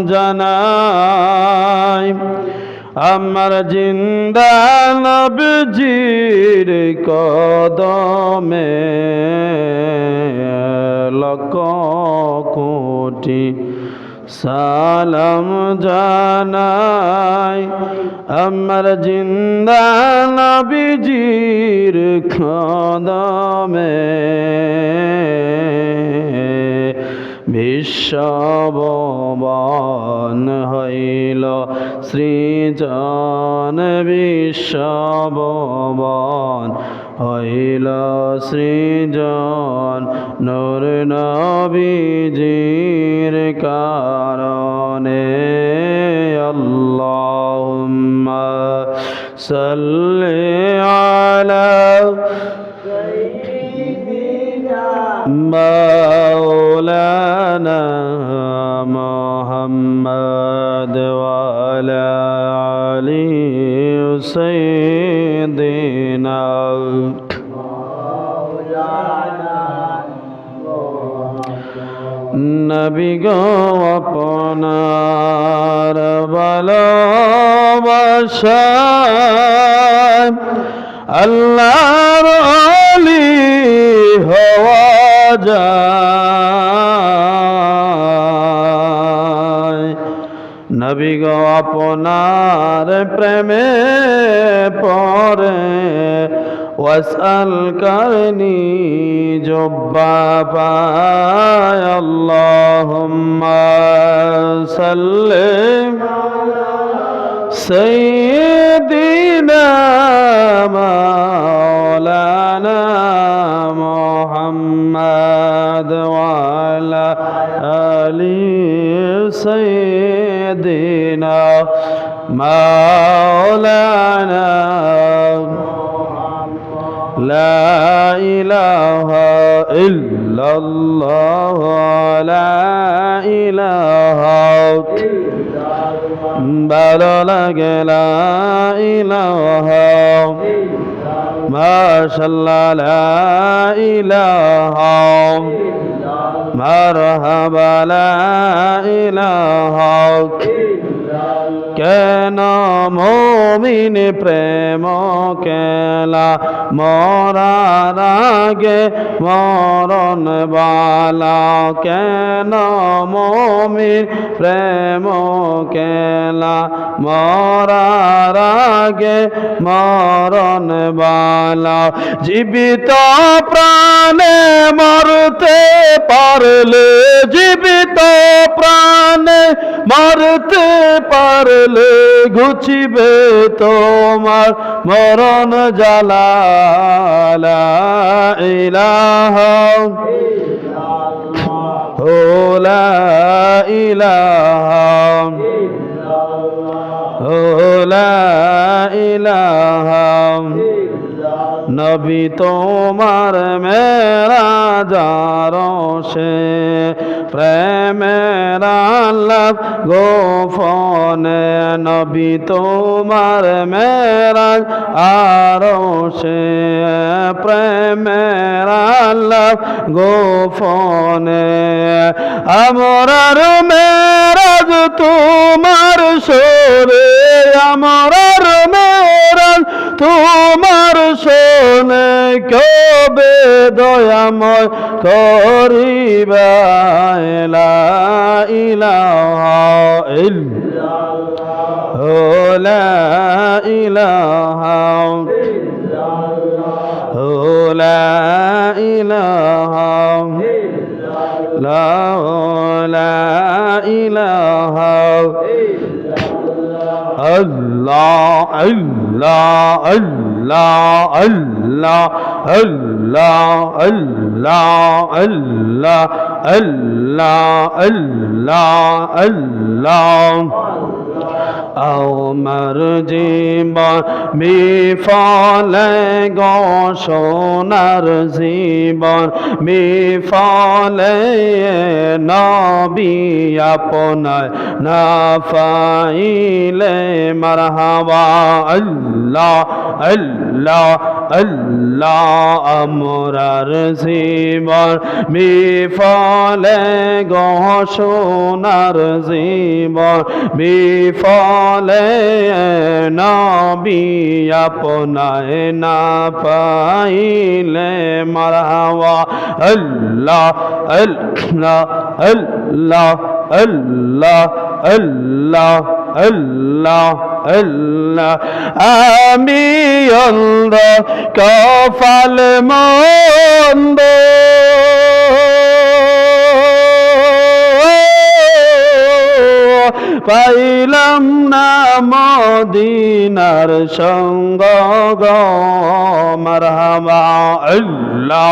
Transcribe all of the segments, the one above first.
জানাই আমার জিন্দা নবীজির কদমে লক্ষ কোটি সালাম জানাই আমার জিন্দা নবীজির কদমে বিশ্বভুবন হইল সৃজন বিশ্বভুবন হইল সৃজন নূর নবীজির কারণে আল্লাহুম্মা সাল্লি আলা مولانا محمد وعلى آل سيدنا নবী গো আপনার ভালোবাসায় আল্লাহর ওলি হওয়া যায় নবী গো আপনার প্রেমে পরে ওয়াসআল করনি জব্বা পায় আল্লাহুম্মা সাল্লি সাইয়্যিদিনা মাওলানা মুহাম্মদ ওয়া আলা আলি সাইয়্যিদিনা মাওলানা লা ইলাহা ইল্লাল্লাহ লা ইলাহা ভালো লাগে লা ইলাহা মাশাআল্লাহ লা ইলাহা মারহাবা লা ইলাহা কেন মুমিন প্রেম কেলা মরার আগে মরণ বালা কেন মুমিন প্রেম কেলা মরার আগে মরণ বালা জীবিত প্রাণে মরতে পারলে জীবিত প্রাণে মরতে পারলে ঘুচিবে তোমার মরণ জ্বালা লা ইলাহা ও লা ইলাহা ও লা ইলাহা নবী তোমার মেরাজ আরশে প্রেমের আলাপ গোপনে নবী তোমার মেরাজ আরশে প্রেমের আলাপ গোপনে আমরার মেরাজ তোমার সরে আমরার মেরাজ তোমার শোনে কবে দয়াময় করিবা লা ইলাহা ইল্লাল্লাহ লা ইলাহা লা ইলাহা লা ইলাহা আল্লাহ আল্লাহ আল্লাহ আল্লাহ আল্লাহ আল্লাহ আল্লাহ আল্লাহ আল্লাহ আমার জীবন বিফলে গো সোনার জীবন বিফলে নবী আপনার না পাইলে মারহাবা আল্লাহ আল্লাহ আল্লাহ আল্লাহ আমরার জীবন বিফলে গো সোনার জীবন বিফলে নবী আপনায় না পাইলে মারহাবা আল্লাহ আল্লাহ আল্লাহ আল্লাহ আল্লাহ আল্লাহ আল্লাহ আমি অন্ধ কপাল মন্দ পাইলাম না মদিনার সঙ্গ গো মারহাবা আল্লাহ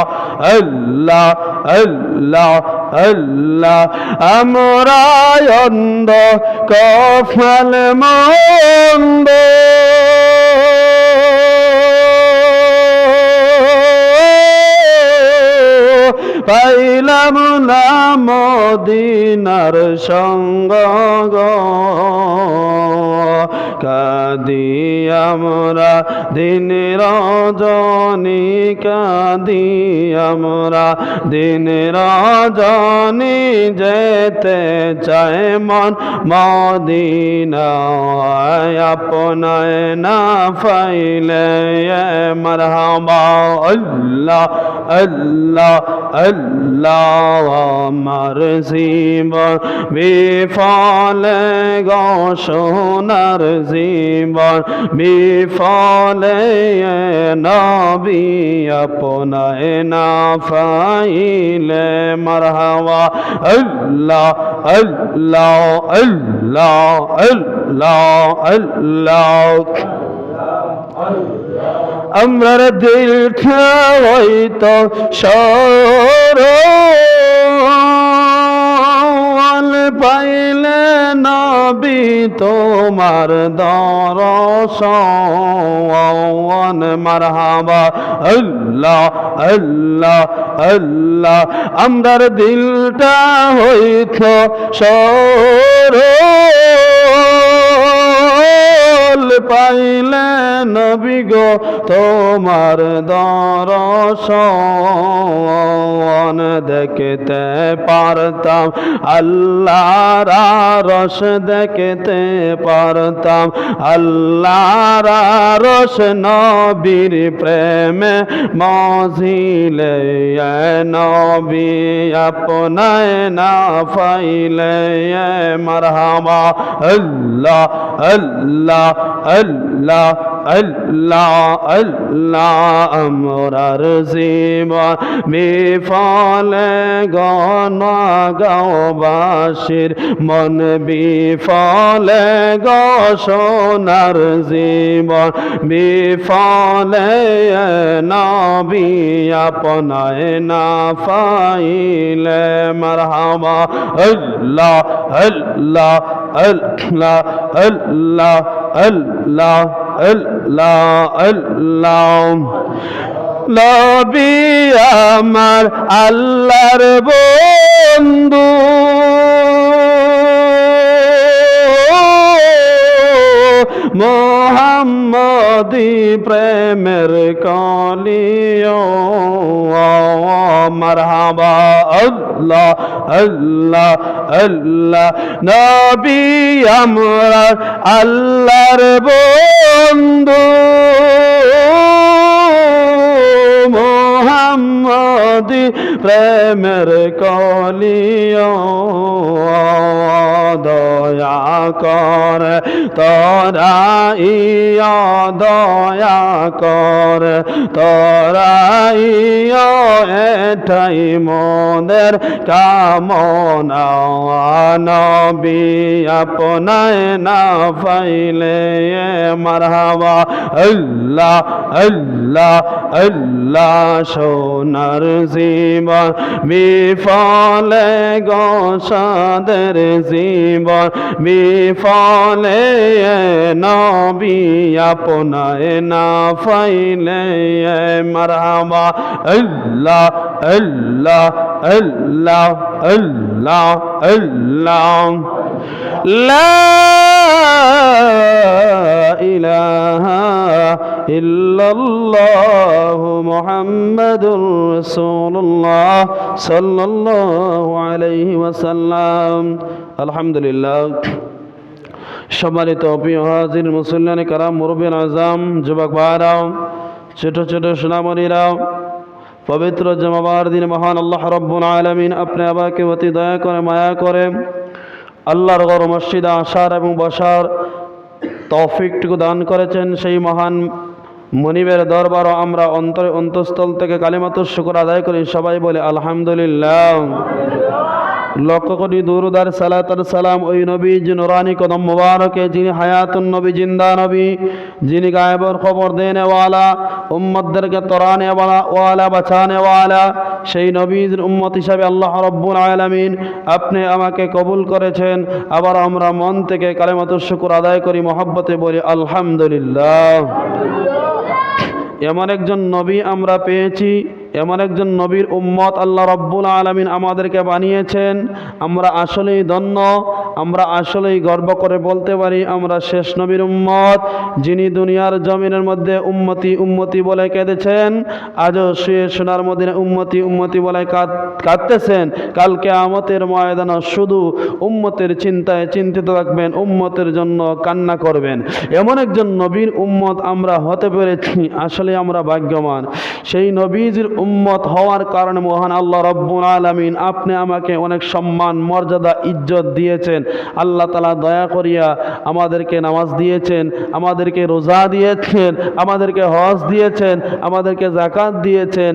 আল্লাহ আল্লাহ আল্লাহ আমরা অন্ধ কপাল মন্দ পাইলাম না মদিনার সঙ্গ গো কাঁদি আমরা দিন রজনী কাঁদি আমরা দিন রজনী যেতে চায় মন মদিনায় আপনায় না পাইলে মারহাবা আল্লাহ আল্লাহ আল্লাহ আমার জীবন বিফলে গো সোনার জীবন বিফলে নবী আপনায় না পাইলে মারহাবা আল্লাহ আল্লাহ আল্লাহ আল্লাহ আল্লাহ আমরার দিলটা হয়তো সরল পাইলে নবী তোমার দর্শন মারহাবা আল্লাহ আল্লাহ আল্লাহ আমরার দিলটা হয়তো সরল পাইলে নবী গো তোমার দর্শন দেখতে পারতাম আল্লাহর আরশ দেখতে পারতাম আল্লাহর আরশ নবীর প্রেমে মজিলে নবী আপনায় না পাইলে মারহাবা আল্লাহ আল্লাহ আল্লাহ আল্লাহ আল্লাহ আমরার জীবন বিফলে গাঁওবাসীর মন বিফলে গো সোনার জীবন বিফলে নবী আপনায় না পাইলে মারহাবা আল্লাহ আল্লাহ আল্লাহ আল্লাহ আল্লাহ আল্লাহ আল্লাহ নবী আমার আল্লাহর বন্ধু মোহাম্মদী প্রেমের কলিও মারহাবা আল্লাহ আল্লাহ আল্লাহ নবী আমরা আল্লাহর বন্ধু মোহাম্মদী প্রেমের কলিও দয়া কর তোরা ইয়া দয়া কর তোরা ইয়া এটাই মোদের কামনা নবী আপনায় না পাইলে মারহাবা আল্লাহ আল্লাহ আল্লাহ সোনার জীবন বিফলে গো সাদের জীবন বিফলে নবী আপনায় না পাইলে মারহাবা আল্লাহ আল্লাহ আল্লাহ আল্লাহ আল্লাহ লা ইলাহা ইল্লাল্লাহু মুহাম্মাদুর রাসূলুল্লাহ সাল্লাল্লাহু আলাইহি ওয়াসাল্লাম। আলহামদুলিল্লাহ। সম্মানিত প্রিয় হাজির মুসল্লিয়ানে কারাম, মুরব্বিয়ান আজম, যুবক ভাইরাও, ছোট ছোট সোনামণিরাও, পবিত্র জুমাবার দিন মহান আল্লাহ রাব্বুল আলামিন আপনি আমাকে অতি দয়া করে মায়া করে আল্লাহর ঘর মসজিদে আসার এবং বসার তৌফিকটুকু দান করেছেন। সেই মহান মনিবের দরবারও আমরা অন্তরে অন্তঃস্থল থেকে কালিমাতুশ শুকর আদায় করি। সবাই বলে আলহামদুলিল্লাহ। লক্ষ কোটি দুরূদ আর সালাত আর সালাম ওই নবী যিনি নুরানি কদম মুবারকে, যিনি হায়াতুন নবী, জিন্দা নবী, যিনি গায়েবের খবর দেনে ওয়ালা, উম্মতদেরকে তরানে ওয়ালা, বাঁচানে ওয়ালা, সেই নবীর উম্মত হিসাবে আল্লাহ রাব্বুল আলামিন আপনি আমাকে কবুল করেছেন। আবার আমরা মন থেকে কালিমাতুশ শুকর আদায় করি, মহব্বতে বলি আলহামদুলিল্লাহ। এমন একজন নবী আমরা পেয়েছি, এমন একজন নবীর উম্মত আল্লাহ রাব্বুল আলামিন আমাদেরকে বানিয়েছেন। আমরা আসলেই ধন্য, আমরা আসলেই গর্ব করে বলতে পারি আমরা শেষ নবীর উম্মত, যিনি দুনিয়ার জমিনের মধ্যে উম্মতি উম্মতি বলে কেঁদেছেন, আজও শুয়ে সোনার মদিনে উম্মতি উম্মতি বলে কাঁদতেছেন। কালকে কিয়ামতের ময়দানে শুধু উম্মতের চিন্তায় চিন্তিত থাকবেন, উম্মতের জন্য কান্না করবেন। এমন একজন নবীর উম্মত আমরা হতে পেরেছি, আসলে আমরা ভাগ্যবান। সেই নবীজির উম্মত হওয়ার কারণে মহান আল্লাহ রাব্বুল আলামিন আপনি আমাকে অনেক সম্মান, মর্যাদা, ইজ্জত দিয়েছেন। আল্লাহ তাআলা দয়া করিয়া আমাদেরকে নামাজ দিয়েছেন, আমাদেরকে রোজা দিয়েছেন, আমাদেরকে হজ দিয়েছেন, আমাদেরকে যাকাত দিয়েছেন।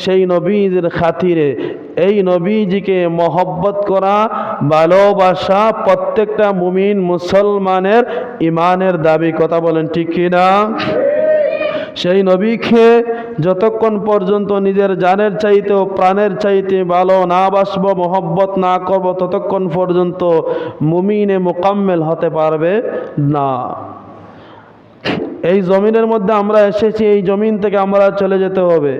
সেই নবীজির খাতিরে এই নবীজিকে মহব্বত করা, ভালোবাসা প্রত্যেকটা মুমিন মুসলমানের ইমানের দাবি। কথা বলেন ঠিক কিনা? সেই নবীকে যতক্ষণ পর্যন্ত নিজের জানের চাইতেও প্রাণের চাইতে ভালো না বাসবো, মহব্বত না করব, ততক্ষণ পর্যন্ত মুমিনে মুকাম্মেল হতে পারবে না। এই জমিনের মধ্যে আমরা এসেছি, এই জমিন থেকে আমরা চলে যেতে হবে,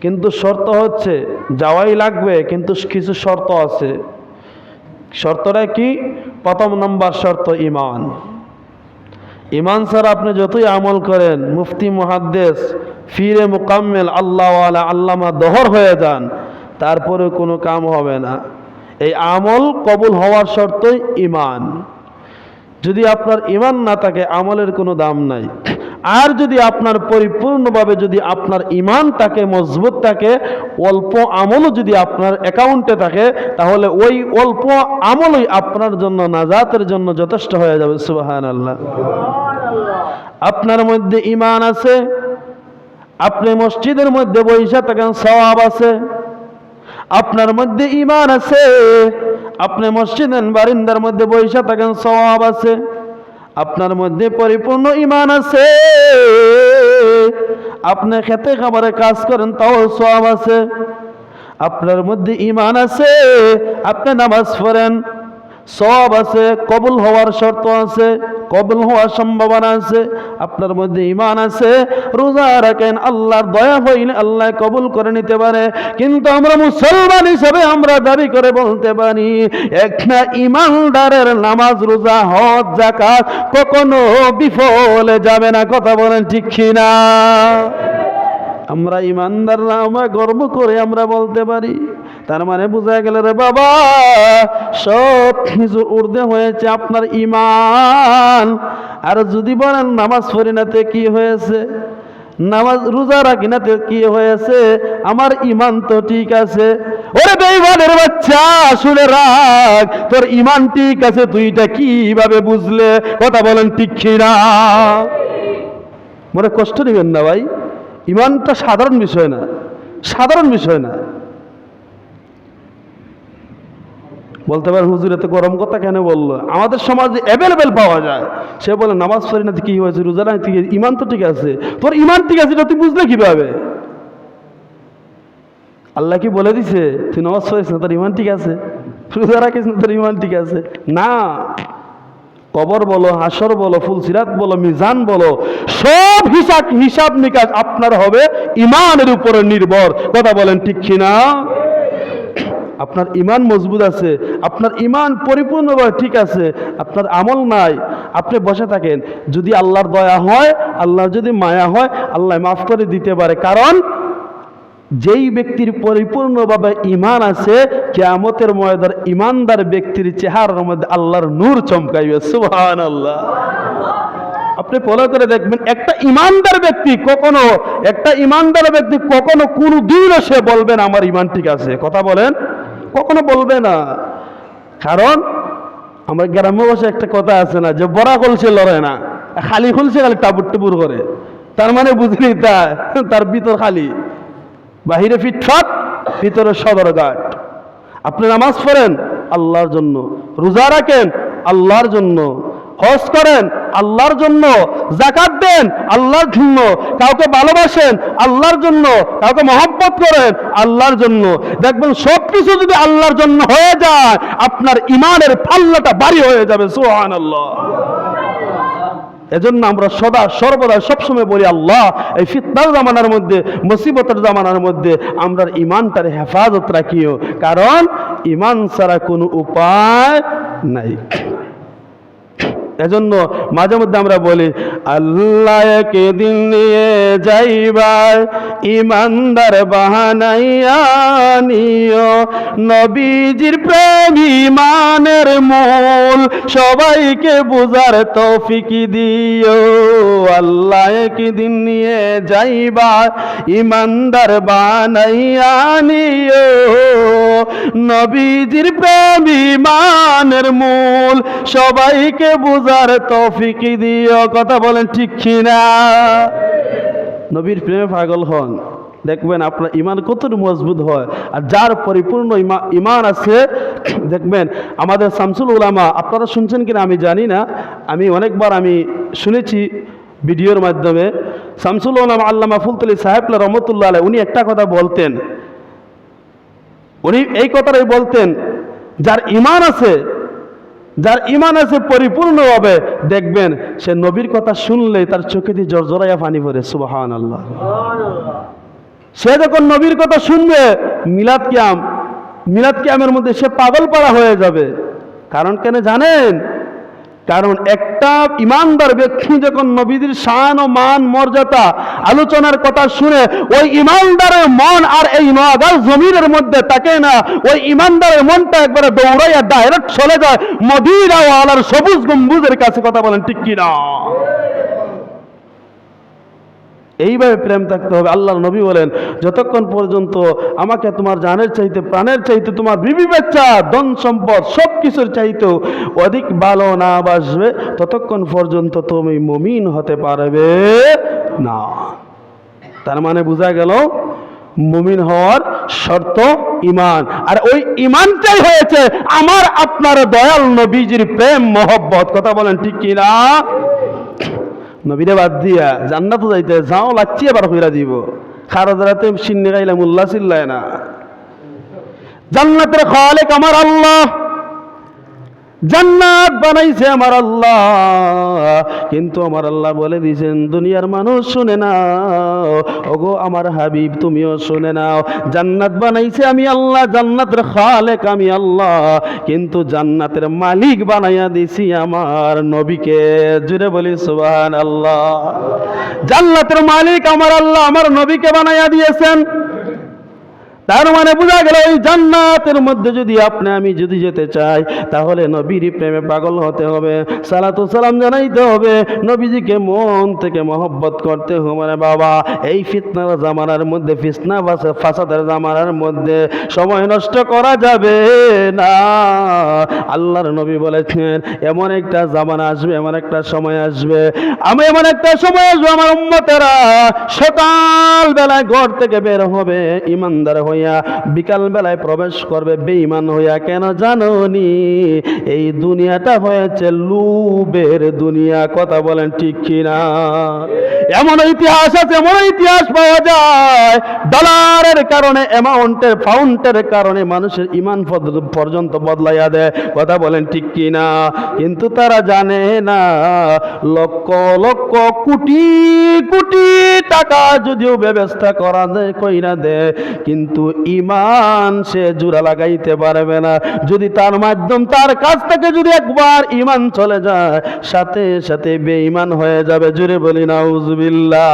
কিন্তু শর্ত হচ্ছে যাওয়াই লাগবে, কিন্তু কিছু শর্ত আছে। শর্তটা কি? প্রথম নম্বর শর্ত ঈমান। ঈমান ছাড়া আপনি যতই আমল করেন, মুফতি, মুহাদ্দিস, ফিরে মুকাম্মেল, আল্লাহওয়ালা, আল্লামা দহর হয়ে যান, তারপরে কোনো কাম হবে না। এই আমল কবুল হওয়ার শর্তই ঈমান। যদি আপনার ঈমান না থাকে, আমলের কোনো দাম নাই। আর যদি আপনার পরিপূর্ণভাবে যদি আপনার ঈমান থাকে, মজবুত থাকে, অল্প আমলও যদি আপনার অ্যাকাউন্টে থাকে, তাহলে ওই অল্প আমলই আপনার জন্য নাজাতের জন্য যথেষ্ট হয়ে যাবে। সুবহানাল্লাহ। আপনার মধ্যে ঈমান আছে, আপনি মসজিদের মধ্যে বৈশা থাকেন, সওয়াব আছে। আপনার মধ্যে ঈমান আছে, আপনি মসজিদের বারিন্দার মধ্যে বৈশা থাকেন, সওয়াব আছে। আপনার মধ্যে পরিপূর্ণ ঈমান আছে, আপনি খেতে খাবারে কাজ করেন, তাও সওয়াব আছে। আপনার মধ্যে ঈমান আছে, আপনি নামাজ পড়েন, সওয়াব আছে। কবুল হওয়ার শর্ত আছে, কবুল হওয়ার সম্ভাবনা আছে। আপনার মধ্যে ঈমান আছে, রোজা রাখেন, আল্লাহর দয়া হইলে আল্লাহ কবুল করে নিতে পারে। কিন্তু আমরা মুসলমান হিসেবে আমরা দাবি করে বলতে পারি, একটা ঈমানদারের নামাজ, রোজা, হজ, যাকাত কখনো বিফলে যাবে না। কথা বলেন ঠিক কিনা? আমরা ঈমানদাররা আমরা গর্ব করে আমরা বলতে পারি। তার মানে বোঝা গেল রে বাবা, সব কিছুর ঊর্ধ্বে হয়েছে আপনার ঈমান। আর যদি বলেন নামাজ পড়ি নাতে কি হয়েছে, নামাজ রোজা রাখি নাতে কি হয়েছে, আমার ঈমান তো ঠিক আছে। ওরে বেঈমানের বাচ্চা, শুনে রাখ, তোর ঈমান ঠিক আছে, তুই এটা কিভাবে বুঝলে? কথা বলেন ঠিক কিনা? মনে কষ্ট নেবেন না ভাই, ঈমানটা সাধারণ বিষয় না, সাধারণ বিষয় না। বলতে পারে হুজুর এত গরম কথা কেন বললো? আমাদের সমাজে অ্যাভেলেবেল পাওয়া যায়। সে বলে নামাজ পড়ি না কি হয়েছে, রোজা না ঠিক, ঈমান তো ঠিক আছে। তোর ঈমান ঠিক আছে, এটা তুই বুঝলে কিভাবে? আল্লাহ কি বলে দিছে তুই নামাজ পড়িস না তোর ঈমান ঠিক আছে, রোজা রাখিস না তোর ঈমান ঠিক আছে? না। কবর বলো, হাসর বলো, ফুলসিরাত বলো, মিজান বলো, সব হিসাব নিকাশ আপনার হবে ঈমানের উপরে নির্ভর। কথা বলেন ঠিক কিনা? আপনার ইমান মজবুত আছে, আপনার ইমান পরিপূর্ণভাবে ঠিক আছে, আপনার আমল নাই, আপনি বসে থাকেন, যদি আল্লাহর দয়া হয়, আল্লাহর যদি মায়া হয়, আল্লাহ মাফ করে দিতে পারে। কারণ যেই ব্যক্তির পরিপূর্ণভাবে ইমান আছে, কিয়ামতের ময়দানে ইমানদার ব্যক্তির চেহারার মধ্যে আল্লাহর নূর চমকাইবে। সুবহানাল্লাহ। আপনি ফলো করে দেখবেন, একটা ইমানদার ব্যক্তি কখনো কোনো দিনও সে বলবে না আমার ইমান ঠিক আছে, কথা বলেন, কখনো বলবে না। কারণ আমার গ্রাম্য ভাষায় একটা কথা আছে না, যে বড়া কলসে লড়ে না, খালি খুলছে খালি টাবুর টুবুর করে, তার মানে বুঝলি তার ভিতর খালি, বাহিরে ফিটফাট, ভিতরে সদরঘাট। আপনি নামাজ পড়েন আল্লাহর জন্য, রোজা রাখেন আল্লাহর জন্য, হজ করেন আল্লাহর জন্য, যাকাত দেন আল্লাহর জন্য, কাউকে ভালোবাসেন আল্লাহর জন্য, কাউকে মহব্বত করেন আল্লাহর জন্য। দেখবেন সব কিছু যদি আল্লাহর জন্য হয়ে যায়, আপনার ইমানের পাল্লাটা ভারী হয়ে যাবে। সুবহানাল্লাহ। এজন্য আমরা সদা সর্বদা সবসময় বলি, আল্লাহ এই ফিতনার জামানার মধ্যে, মুসিবতের জামানার মধ্যে আমরা ইমানটার হেফাজত রাখিও, কারণ ইমান ছাড়া কোনো উপায় নাই। এজন্য মাঝে মধ্যে আমরা বলি, আল্লাহ একদিন নিয়ে যাইবার ইমানদার বাহানাইয়া নিও, নবীজির প্রেম ইমানের মূল, সবাইকে বুঝার তৌফিক দিও। আল্লাহ একদিন নিয়ে যাইবার ইমানদার বানাইয়া নিও, নবীজির প্রেম ইমানের মূল, সবাইকে বুঝার তৌফিক দিও। কথা বলেন ঠিক কিনা? নবীর প্রেমে পাগল হন, দেখবেন আপনার ইমান কত মজবুত হয়। আর যার পরিপূর্ণ ইমান আছে, দেখবেন আমাদের শামসুল উলামা, আপনারা শুনছেন কিনা আমি জানি না, আমি অনেকবার শুনেছি ভিডিওর মাধ্যমে, শামসুল উলামা আল্লামা ফুলতলি সাহেব রহমতুল্লাহ আলাইহি, উনি একটা কথা বলতেন, উনি এই কথাটাই বলতেন, যার ইমান আছে পরিপূর্ণভাবে, দেখবেন সে নবীর কথা শুনলে তার চোখে দিয়ে জড়জড়াইয়া পানি পড়ে। সুবহানাল্লাহ। সে যখন নবীর কথা শুনবে, মিলাদ কিয়ামের মধ্যে সে পাগল পাড়া হয়ে যাবে। কারণ কেন জানেন? কারণ একটা ইমানদার ব্যক্তি যখন নবীদের শান ও মান মর্যাদা আলোচনার কথা শুনে, ওই ইমানদারের মন আর এই নওগাঁ জমিনের মধ্যে থাকে না, ওই ইমানদারের মনটা একবারে দৌড়াইয়া ডাইরেক্ট চলে যায় মদিনা ওয়ালার সবুজ গম্বুজের কাছে। কথা বলেন ঠিক কিনা? এইভাবে প্রেম থাকতে হবে। আল্লাহর নবী বলেন, যতক্ষণ পর্যন্ত আমাকে তোমার জানের চাইতে, প্রাণের চাইতে, তোমার বিবি বাচ্চা, ধন সম্পদ সব কিছুর চাইতেও অধিক ভালো না বাসবে, ততক্ষণ পর্যন্ত তুমি মুমিন হতে পারবে না। তার মানে বোঝা গেল, মুমিন হওয়ার শর্ত ইমান, আর ওই ইমানটাই হয়েছে আমার আপনার দয়াল নবীজির প্রেম মহব্বত। কথা বলেন ঠিক কিনা? নবীরে বাদ দিয়া জান্নাত যাইতে যাও লাগছি, আবার কইরা দিব খারাজ রাতে সিন্নি গাইলাম উল্লাহ চিল্লায় না। জান্নাতের খালিক আমার আল্লাহ, জান্নাত বানাইছে আমার আল্লাহ, কিন্তু আমার আল্লাহ বলে দিয়েছেন, দুনিয়ার মানুষ শুনে নাও, ওগো আমার হাবিব তুমিও শুনে নাও, জান্নাত বানাইছে আমি আল্লাহ, জান্নাতের খালেক আমি আল্লাহ, কিন্তু জান্নাতের মালিক বানাইয়া দিছি আমার নবীকে। জুড়ে বলি সুবহানাল্লাহ। জান্নাতের মালিক আমার আল্লাহ আমার নবীকে বানাইয়া দিয়েছেন। তার মানে বোঝা গেল, ওই জান্নাতের মধ্যে যদি আমি যদি যেতে চাই, তাহলে নবীর প্রেমে পাগল হতে হবে, সালাতু সালাম জানাইতে হবে, নবীজিকে মন থেকে মহব্বত করতে হবে। বাবা, এই ফিতনার জামানার মধ্যে, ফিতনা ফাসাদের জামানার মধ্যে সময় নষ্ট করা যাবে না। আল্লাহর নবী বলেছেন, এমন একটা জামানা আসবে, এমন একটা সময় আসবে, এমন একটা সময় আসবে, আমার উম্মতেরা সকাল বেলায় ঘর থেকে বের হবে ইমানদার হয়ে, বিকাল বেলায় প্রবেশ করবে বেঈমান হইয়া। কেন জানোনি? এই দুনিয়াটা হয়েছে লুবের দুনিয়া। কথা বলেন ঠিক কিনা? এমন ইতিহাস আছে, এমন ইতিহাস পাওয়া যায়, ডলারের কারণে, অ্যামাউন্টের পাউন্ডের কারণে মানুষের ইমান পর্যন্ত বদলাইয়া দেয়। কথা বলেন ঠিক কিনা? কিন্তু তারা জানে না, লক্ষ লক্ষ কোটি কোটি টাকা যদিও ব্যবস্থা করা দেয়, কইরা দেয়, কিন্তু ঈমান সে জোড়া লাগাইতে পারবে না। যদি তার মাধ্যম তার কাছ থেকে যদি একবার ঈমান চলে যায়, সাথে সাথে বেঈমান হয়ে যাবে। জোরে বলি নাউজুবিল্লাহ।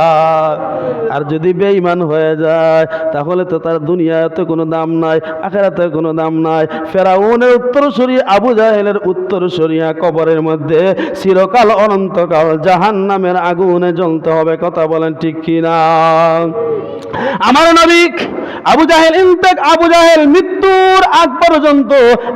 আর যদি বেঈমান হয়ে যায় তাহলে তো তার দুনিয়াতে কোনো দাম নাই, আখিরাতে কোনো দাম নাই। ফেরাউনের উত্তরসূরি আবু জাহেলের উত্তরসূরিয়া কবরের মধ্যে চিরকাল অনন্তকাল জাহান্নামের আগুনে জ্বলতে হবে। কথা বলেন ঠিক কি না? আমার নবী আবু জাহেল মৃত্যুর আগ পর্যন্ত,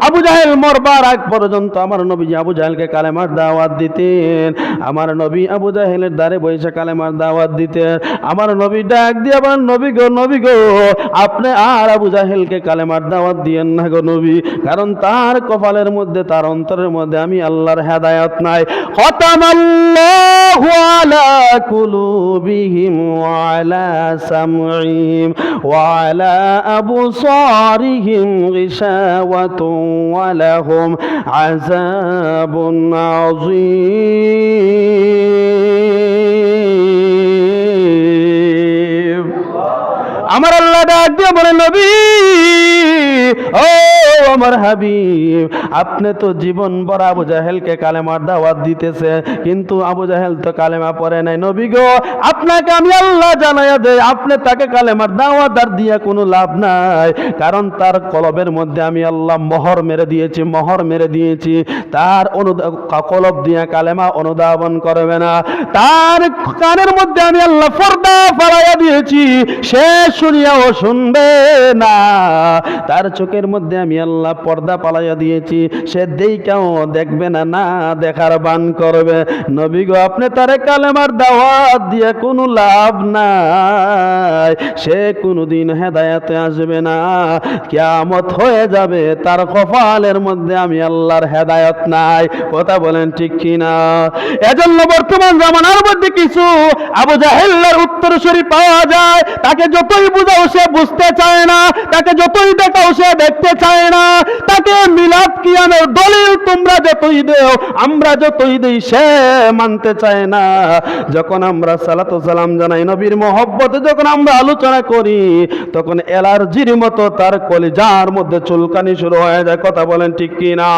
আবু জাহেল মরবার আগ পর্যন্ত আমার নবীজি আবু জাহেলকে কালেমার দাওয়াত দিতেন। আমার নবী আবু জাহেলের দ্বারে বসে কালেমার দাওয়াত দিতেন। আমার নবী ডাক দিয়ে আবার নবী গো আপনি আর আবু জাহেলকে কালেমার দাওয়াত দিয়েন না গো নবী, কারণ তার কপালের মধ্যে, তার অন্তরের মধ্যে আমি আল্লাহর হেদায়েত নাই। খতামাল্লাহু আলা কুলুবিহিম ওয়া আলা সামঈহিম ওয়া আলা আবসারিহিম গিশাওয়াতুন ওয়া লাহুম আযাবুন আযীম। আমার আল্লাহ ডাক দিয়ে বলে, নবী ও আমার হাবিব, আপনি তো জীবন ভর আবু জাহেলকে কালেমার দাওয়াত দিতেছে, কিন্তু আবু জাহেল তো কালেমা পড়ে নাই। নবী গো আপনাকে আমি আল্লাহ জানাইয়া দেই, আপনি তাকে কালেমার দাওয়াত আর দিয়া কোনো লাভ নাই, কারণ তার কলবের মধ্যে আমি আল্লাহ মোহর মেরে দিয়েছি। তার কলব দিয়া কালেমা অনুধাবন করবে না। তার কানের মধ্যে আমি আল্লাহ পর্দা ফালাইয়া দিয়েছি, সে শুনিয়াও শুনবে না। তার চোখের মধ্যে আমি আল্লাহ পর্দা পালাইয়া দিয়েছি, সে দেখাও দেখবে না, না দেখার বান করবে। নবী গো আপনি তারে কালেমার দাওয়াত দিয়ে কোনো লাভ নাই, সে কোনোদিন হেদায়েতে আসবে না। কিয়ামত হয়ে যাবে, তার কপালের মধ্যে আমি আল্লাহর হেদায়েত নাই। কথা বলেন ঠিক কি না? এজন্য বর্তমান জামানার মধ্যে কিছু আবু জাহেলের উত্তরসূরি পাওয়া যায়, তাকে যতই বুঝাও সে বুঝতে চায় না, তাকে যতই দেখাও সে দেখতে চায় না। তাকে মিলাদ কিয়ামের দলিল তোমরা যতই দেও, আমরা যতই দেই, সে মানতে চায় না। যখন আমরা সালাতু সালাম জানাই, নবীর মহব্বতে যখন আমরা আলোচনা করি, তখন অ্যালার্জির মতো তার কলিজার মধ্যে চুলকানি শুরু হয়ে যায়। কথা বলেন ঠিক কি না?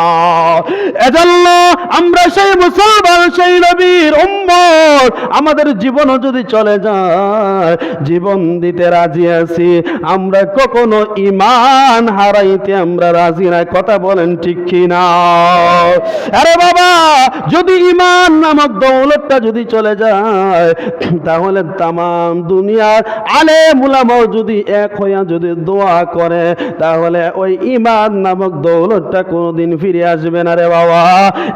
এজন্য আমরা সেই মুসলমান, সেই নবীর উম্মত, আমাদের জীবনও যদি চলে যায়, জীবন দিতে রাজি আছি, আমরা কখনো ঈমান হারাইতে আমরা রাজি নাই। কথা বলেন ঠিক কি না? আরে বাবা, যদি ঈমান নামক দৌলতটা যদি চলে যায়, তাহলে তামাম দুনিয়ার আলেম উলামাও যদি এক হইয়া যদি দোয়া করে, তাহলে ওই ঈমান নামক দৌলতটা কোনোদিন ফিরে আসবে না রে বাবা।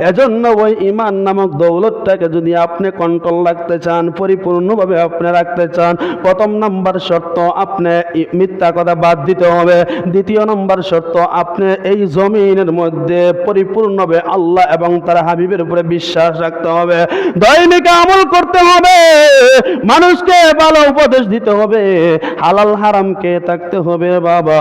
এজন্য ওই ঈমান নামক দৌলতটাকে যদি আপনি কন্ট্রোল রাখতে চান, পরিপূর্ণভাবে আপনি রাখতে চান, প্রথম নাম্বার শর্ত আপনি মিথ্যা কথা বাদ দিতে হবে। দ্বিতীয় নম্বর শর্ত, আপনি এই জমিনের মধ্যে পরিপূর্ণভাবে আল্লাহ এবং তার হাবিবের উপরে বিশ্বাস রাখতে হবে। দৈনিক আমল করতে হবে, মানুষকে ভালো উপদেশ দিতে হবে, হালাল হারামকে থাকতে হবে বাবা।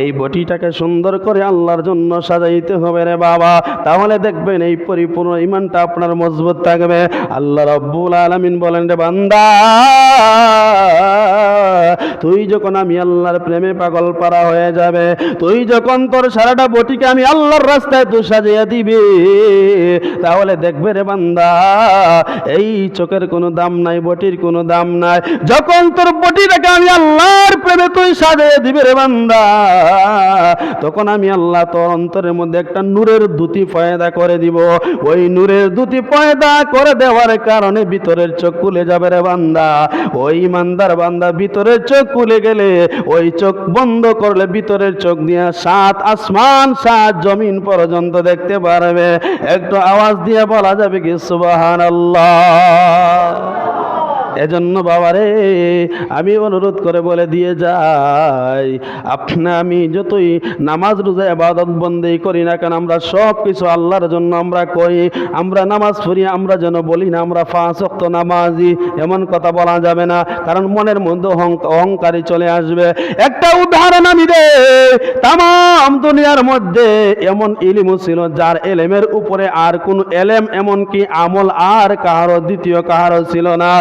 এই বটিটাকে সুন্দর করে আল্লাহর জন্য সাজাইতে হবে রে বাবা, তাহলে দেখবেন এই পরিপূর্ণ ঈমানটা আপনার মজবুত থাকবে। আল্লাহ রাব্বুল আলামিন বলেন, রে বান্দা, তুই যখন আমি আল্লাহর প্রেমে পাগল পারা হয়ে যাবে, তুই যখন তোর সারাটা বটিকে আমি আল্লাহর রাস্তায় তুই সাজিয়ে দিবি, তাহলে দেখবে রে বান্দা, এই চোখের কোনো দাম নাই, বটির কোনো দাম নাই। যখন তোর বটিটাকে আমি আল্লাহর প্রেমে তুই সাজিয়ে দিবি রে বান্দা, তখন আমি আল্লাহ তোর অন্তরের মধ্যে একটা নূরের দ্যুতি পয়দা করে দিব। ওই নূরের দ্যুতি পয়দা করে দেওয়ার কারণে ভিতরের চোখ খুলে যাবে রে বান্দা। ওই ইমানদার বান্দা ভিতরের চোখ খুলে গেলে, ওই চোখ বন্ধ করলে ভিতরের চোখ দিয়ে 7 আসমান 7 জমিন পর্যন্ত দেখতে পারবে। একটু আওয়াজ দিয়ে বলা যাবে কি সুবহানাল্লাহ? এজন্য বাবারে আমি অনুরোধ করে বলে দিয়ে যাই, আমি যতই নামাজ রোজা ইবাদত বন্দেগী করি না কেন, আমরা সব কিছু আল্লাহর জন্য আমরা করি। আমরা নামাজ পড়ি, আমরা যেন বলি না আমরা 5 ওয়াক্ত নামাজি, এমন কথা বলা যাবে না, কারণ মনের মধ্যে অহংকারী চলে আসবে। একটা উদাহরণ আমি দেই, তামাম দুনিয়ার মধ্যে এমন ইলম ছিল যার এলেমের উপরে আর কোন এলেম, এমন কি আমল আর কাহারও দ্বিতীয় কাহারও ছিল না।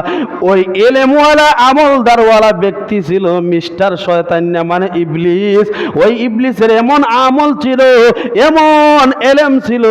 ওই এলেমওয়ালা আমলদারওয়ালা ব্যক্তি ছিল মিস্টার শয়তান, মানে ইবলিস। ওই ইবলিসের এমন আমল ছিল, এমন এলেম ছিল,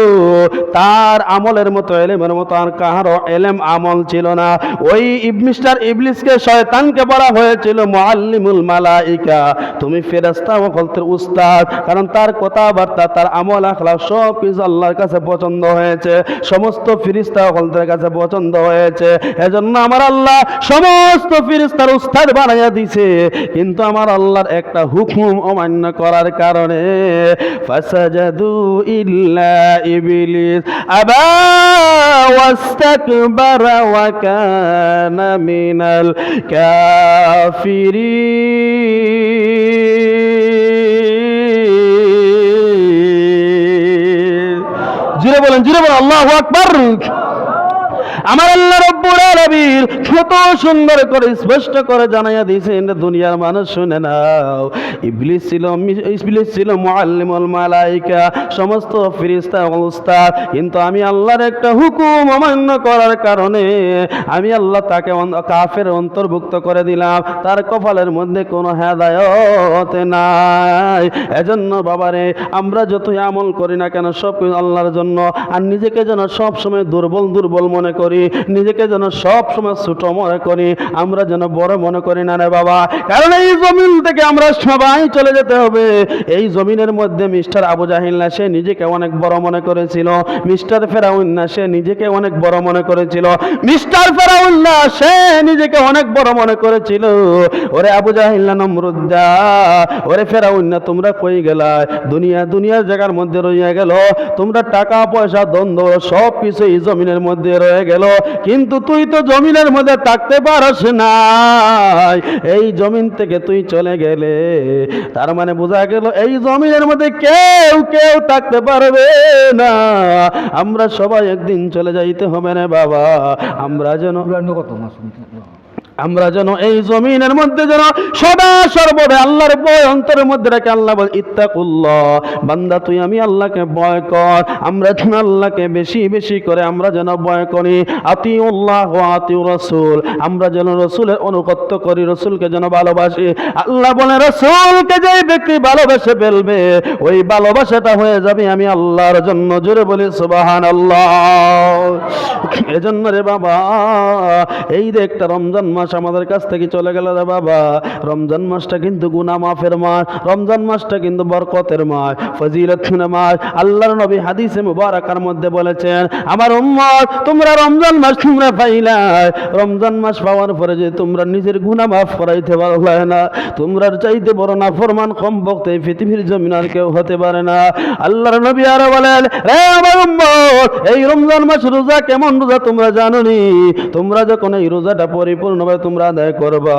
তার আমলের মতো এলেমের মতো আর কারো এলেম আমল ছিল না। ওই মিস্টার ইবলিসকে, শয়তানকে বলা হয়েছিল মুআল্লিমুল মালাইকা, তুমি ফেরেশতা ও খলকের উস্তাদ। কারণ তার কথাবার্তা, তার আমল আখলাক সব কিছু আল্লাহর কাছে পছন্দ হয়েছে, সমস্ত ফেরেশতা ও খলকের কাছে পছন্দ হয়েছে। এজন্য আমার আল্লাহ সমস্ত ফেরেশতার উস্তাদ বানাইয়া দিছে। কিন্তু আমার আল্লাহর একটা হুকুম অমান্য করার কারণে ফাসাজাদু ইল্লা ইবলিস আবা ওয়াস্তাকবারা ওয়া কানা মিনাল কাফিরিন। জোরে বলেন, জোরে বলেন আল্লাহু আকবার। আমার আল্লাহ রব্বুল আলামিন কত সুন্দর করে স্পষ্ট করে জানাইয়া দিয়েছেন, দুনিয়ার মানুষ শুনে নাও। ইবলিস ছিল মুআল্লিমুল মালাইকা, সমস্ত ফেরেশতা ও উস্তাদ। কিন্তু আমি আল্লাহর একটা হুকুম অমান্য করার কারণে আমি আল্লাহ তাকে কাফের অন্তর্ভুক্ত করে দিলাম, তার কপালের মধ্যে কোনো হেদায়েত নাই। এজন্য বাবারে, আমরা যতই আমল করি না কেন সব আল্লাহর জন্য, আর নিজেকে যেন সব সময় দুর্বল দুর্বল মনে করি, নিজেকে যেন সব সময় ছোট মনে করি, আমরা যেন বড় মনে করি না রে বাবা। কারণ এই জমিন থেকে আমরা সবাই চলে যেতে হবে। এই জমিনের মধ্যে মিস্টার আবু জাহিল না, সে নিজেকে অনেক বড় মনে করেছিল। মিস্টার ফেরাউন না, সে নিজেকে অনেক বড় মনে করেছিল। মিস্টার ফেরাউন না, সে নিজেকে অনেক বড় মনে করেছিল। ওরে আবু জাহিল না, নমরুদ দা, ওরে ফেরাউন না, তোমরা কই গেলা? দুনিয়ার জায়গার মধ্যে রইয়া গেল, তোমরা টাকা পয়সা দ্বন্দ্ব সব কিছু এই জমিনের মধ্যে রয়ে গেল, কিন্তু তুই তো জমিনের মধ্যে থাকতে পারস না। এই জমিন থেকে তুই চলে গেলে তার মানে বোঝা গেল এই জমিনের মধ্যে কেউ থাকতে পারবে না। আমরা সবাই একদিন চলে যাইতে হবে না বাবা। আমরা যেন এই জমিনের মধ্যে যেন সদা সর্বদা আল্লাহর ভয় অন্তরের মধ্যে রেখে, আল্লাহ বল ইত্তাকুল্লাহ, বান্দা তুই আমি আল্লাহকে ভয় কর। আমরা যেন আল্লাহকে বেশি বেশি করে আমরা যেন ভয় করি। আতিউল্লাহ ওয়া আতিউর রাসূল, আমরা যেন রাসূলের অনুগত্য করি, রাসূলকে যেন ভালোবাসি। আল্লাহ বলে রাসূলকে যে ব্যক্তি ভালোবেসে ফেলবে, ওই ভালোবাসাটা হয়ে যাবে আমি আল্লাহর জন্য। জোরে বলি সুবহানাল্লাহ। এজন্য রে বাবা, এই যে একটা রমজান মাস আমাদের কাছ থেকে চলে গেল রে বাবা। রমজান মাসটা কিন্তু গুনাহ মাফের মাস, রমজান মাসটা কিন্তু বরকতের মাস, ফজিলতের মাস। আল্লাহর নবী হাদিসে মুবারাকার মধ্যে বলেছেন, আমার উম্মত তোমরা রমজান মাস তোমরা পাইলা, রমজান মাস পাওয়ার পরে যে তোমরা নিজের গুনাহ মাফ করাইতে পারবে না, তোমরা চাইতে বড় নাফরমান কম বক্ত এই পৃথিবীর জমিন আর কেউ হতে পারে না। আল্লাহর নবী আরো বলেন, রে আমার উম্মত, এই রমজান মাস রোজা কেমন রোজা তোমরা জানোনি? তোমরা যখন এই রোজাটা পরিপূর্ণভাবে তোমরা আদায় করবা,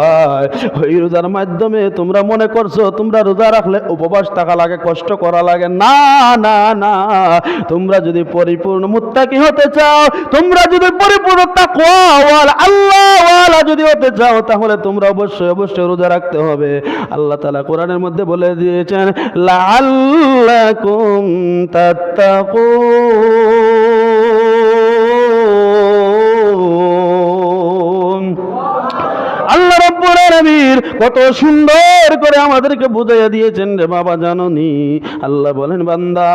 ওই রোজার মাধ্যমে তোমরা মনে করছো তোমরা রোজা রাখলে উপবাস থাকা লাগে, কষ্ট করা লাগে। না না না, তোমরা যদি পরিপূর্ণ মুত্তাকি হতে চাও, তোমরা যদি পরিপূর্ণ তাকওয়াওয়ালা আল্লাহওয়ালা যদি হতে চাও, তাহলে তোমরা অবশ্যই অবশ্যই রোজা রাখতে হবে। আল্লাহ তাআলা কোরআনের মধ্যে বলে দিয়েছেন, লাআল্লাকুম তাত্তাকুন। আল্লাহ রাব্বুল আলামিন কত সুন্দর করে আমাদেরকে বুঝাইয়া দিয়েছেন রে বাবা, জানোনি? আল্লাহ বলেন, বান্দা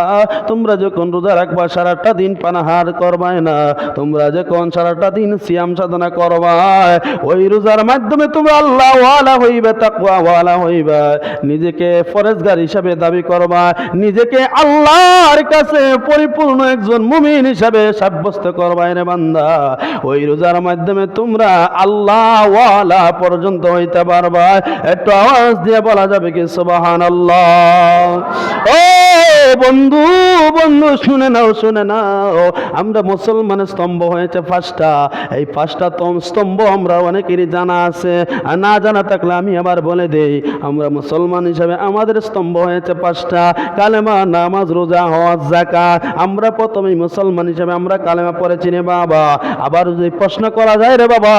তোমরা যখন রোজা রাখবা, সারাটা দিন পানাহার করবাই না, তোমরা যখন সারাটা দিন সিয়াম সাধনা করবাই, ওই রোজার মাধ্যমে তোমরা আল্লাহ ওয়ালা হইবে, তাকওয়া ওয়ালা হইবে, নিজেকে ফরেজগার হিসাবে দাবি করবা, নিজেকে আল্লাহর কাছে পরিপূর্ণ একজন মুমিন হিসাবে সাব্যস্ত করবাই রে বান্দা। ওই রোজার মাধ্যমে তোমরা আল্লাহ ওয়ালা পর্যন্ত হইতে পারবা। একটু আওয়াজ দিয়ে বলা যাবে কি সুবহানাল্লাহ? ও বন্ধু বন্ধু শুনে নাও, শুনে নাও, আমরা মুসলমানের স্তম্ভ হয়েছে পাঁচটা। এই পাঁচটা স্তম্ভ আমরা অনেকেরই জানা আছে, আর না জানা থাকলে আমি আবার বলে দেই। আমরা মুসলমান হিসাবে আমাদের স্তম্ভ হয়েছে পাঁচটা: কালেমা, নামাজ, রোজা, হজ, যাকাত। আমরা প্রথমেই মুসলমান হিসাবে আমরা কালেমা পড়েছি রে বাবা। আবার যদি প্রশ্ন করা যায় রে বাবা,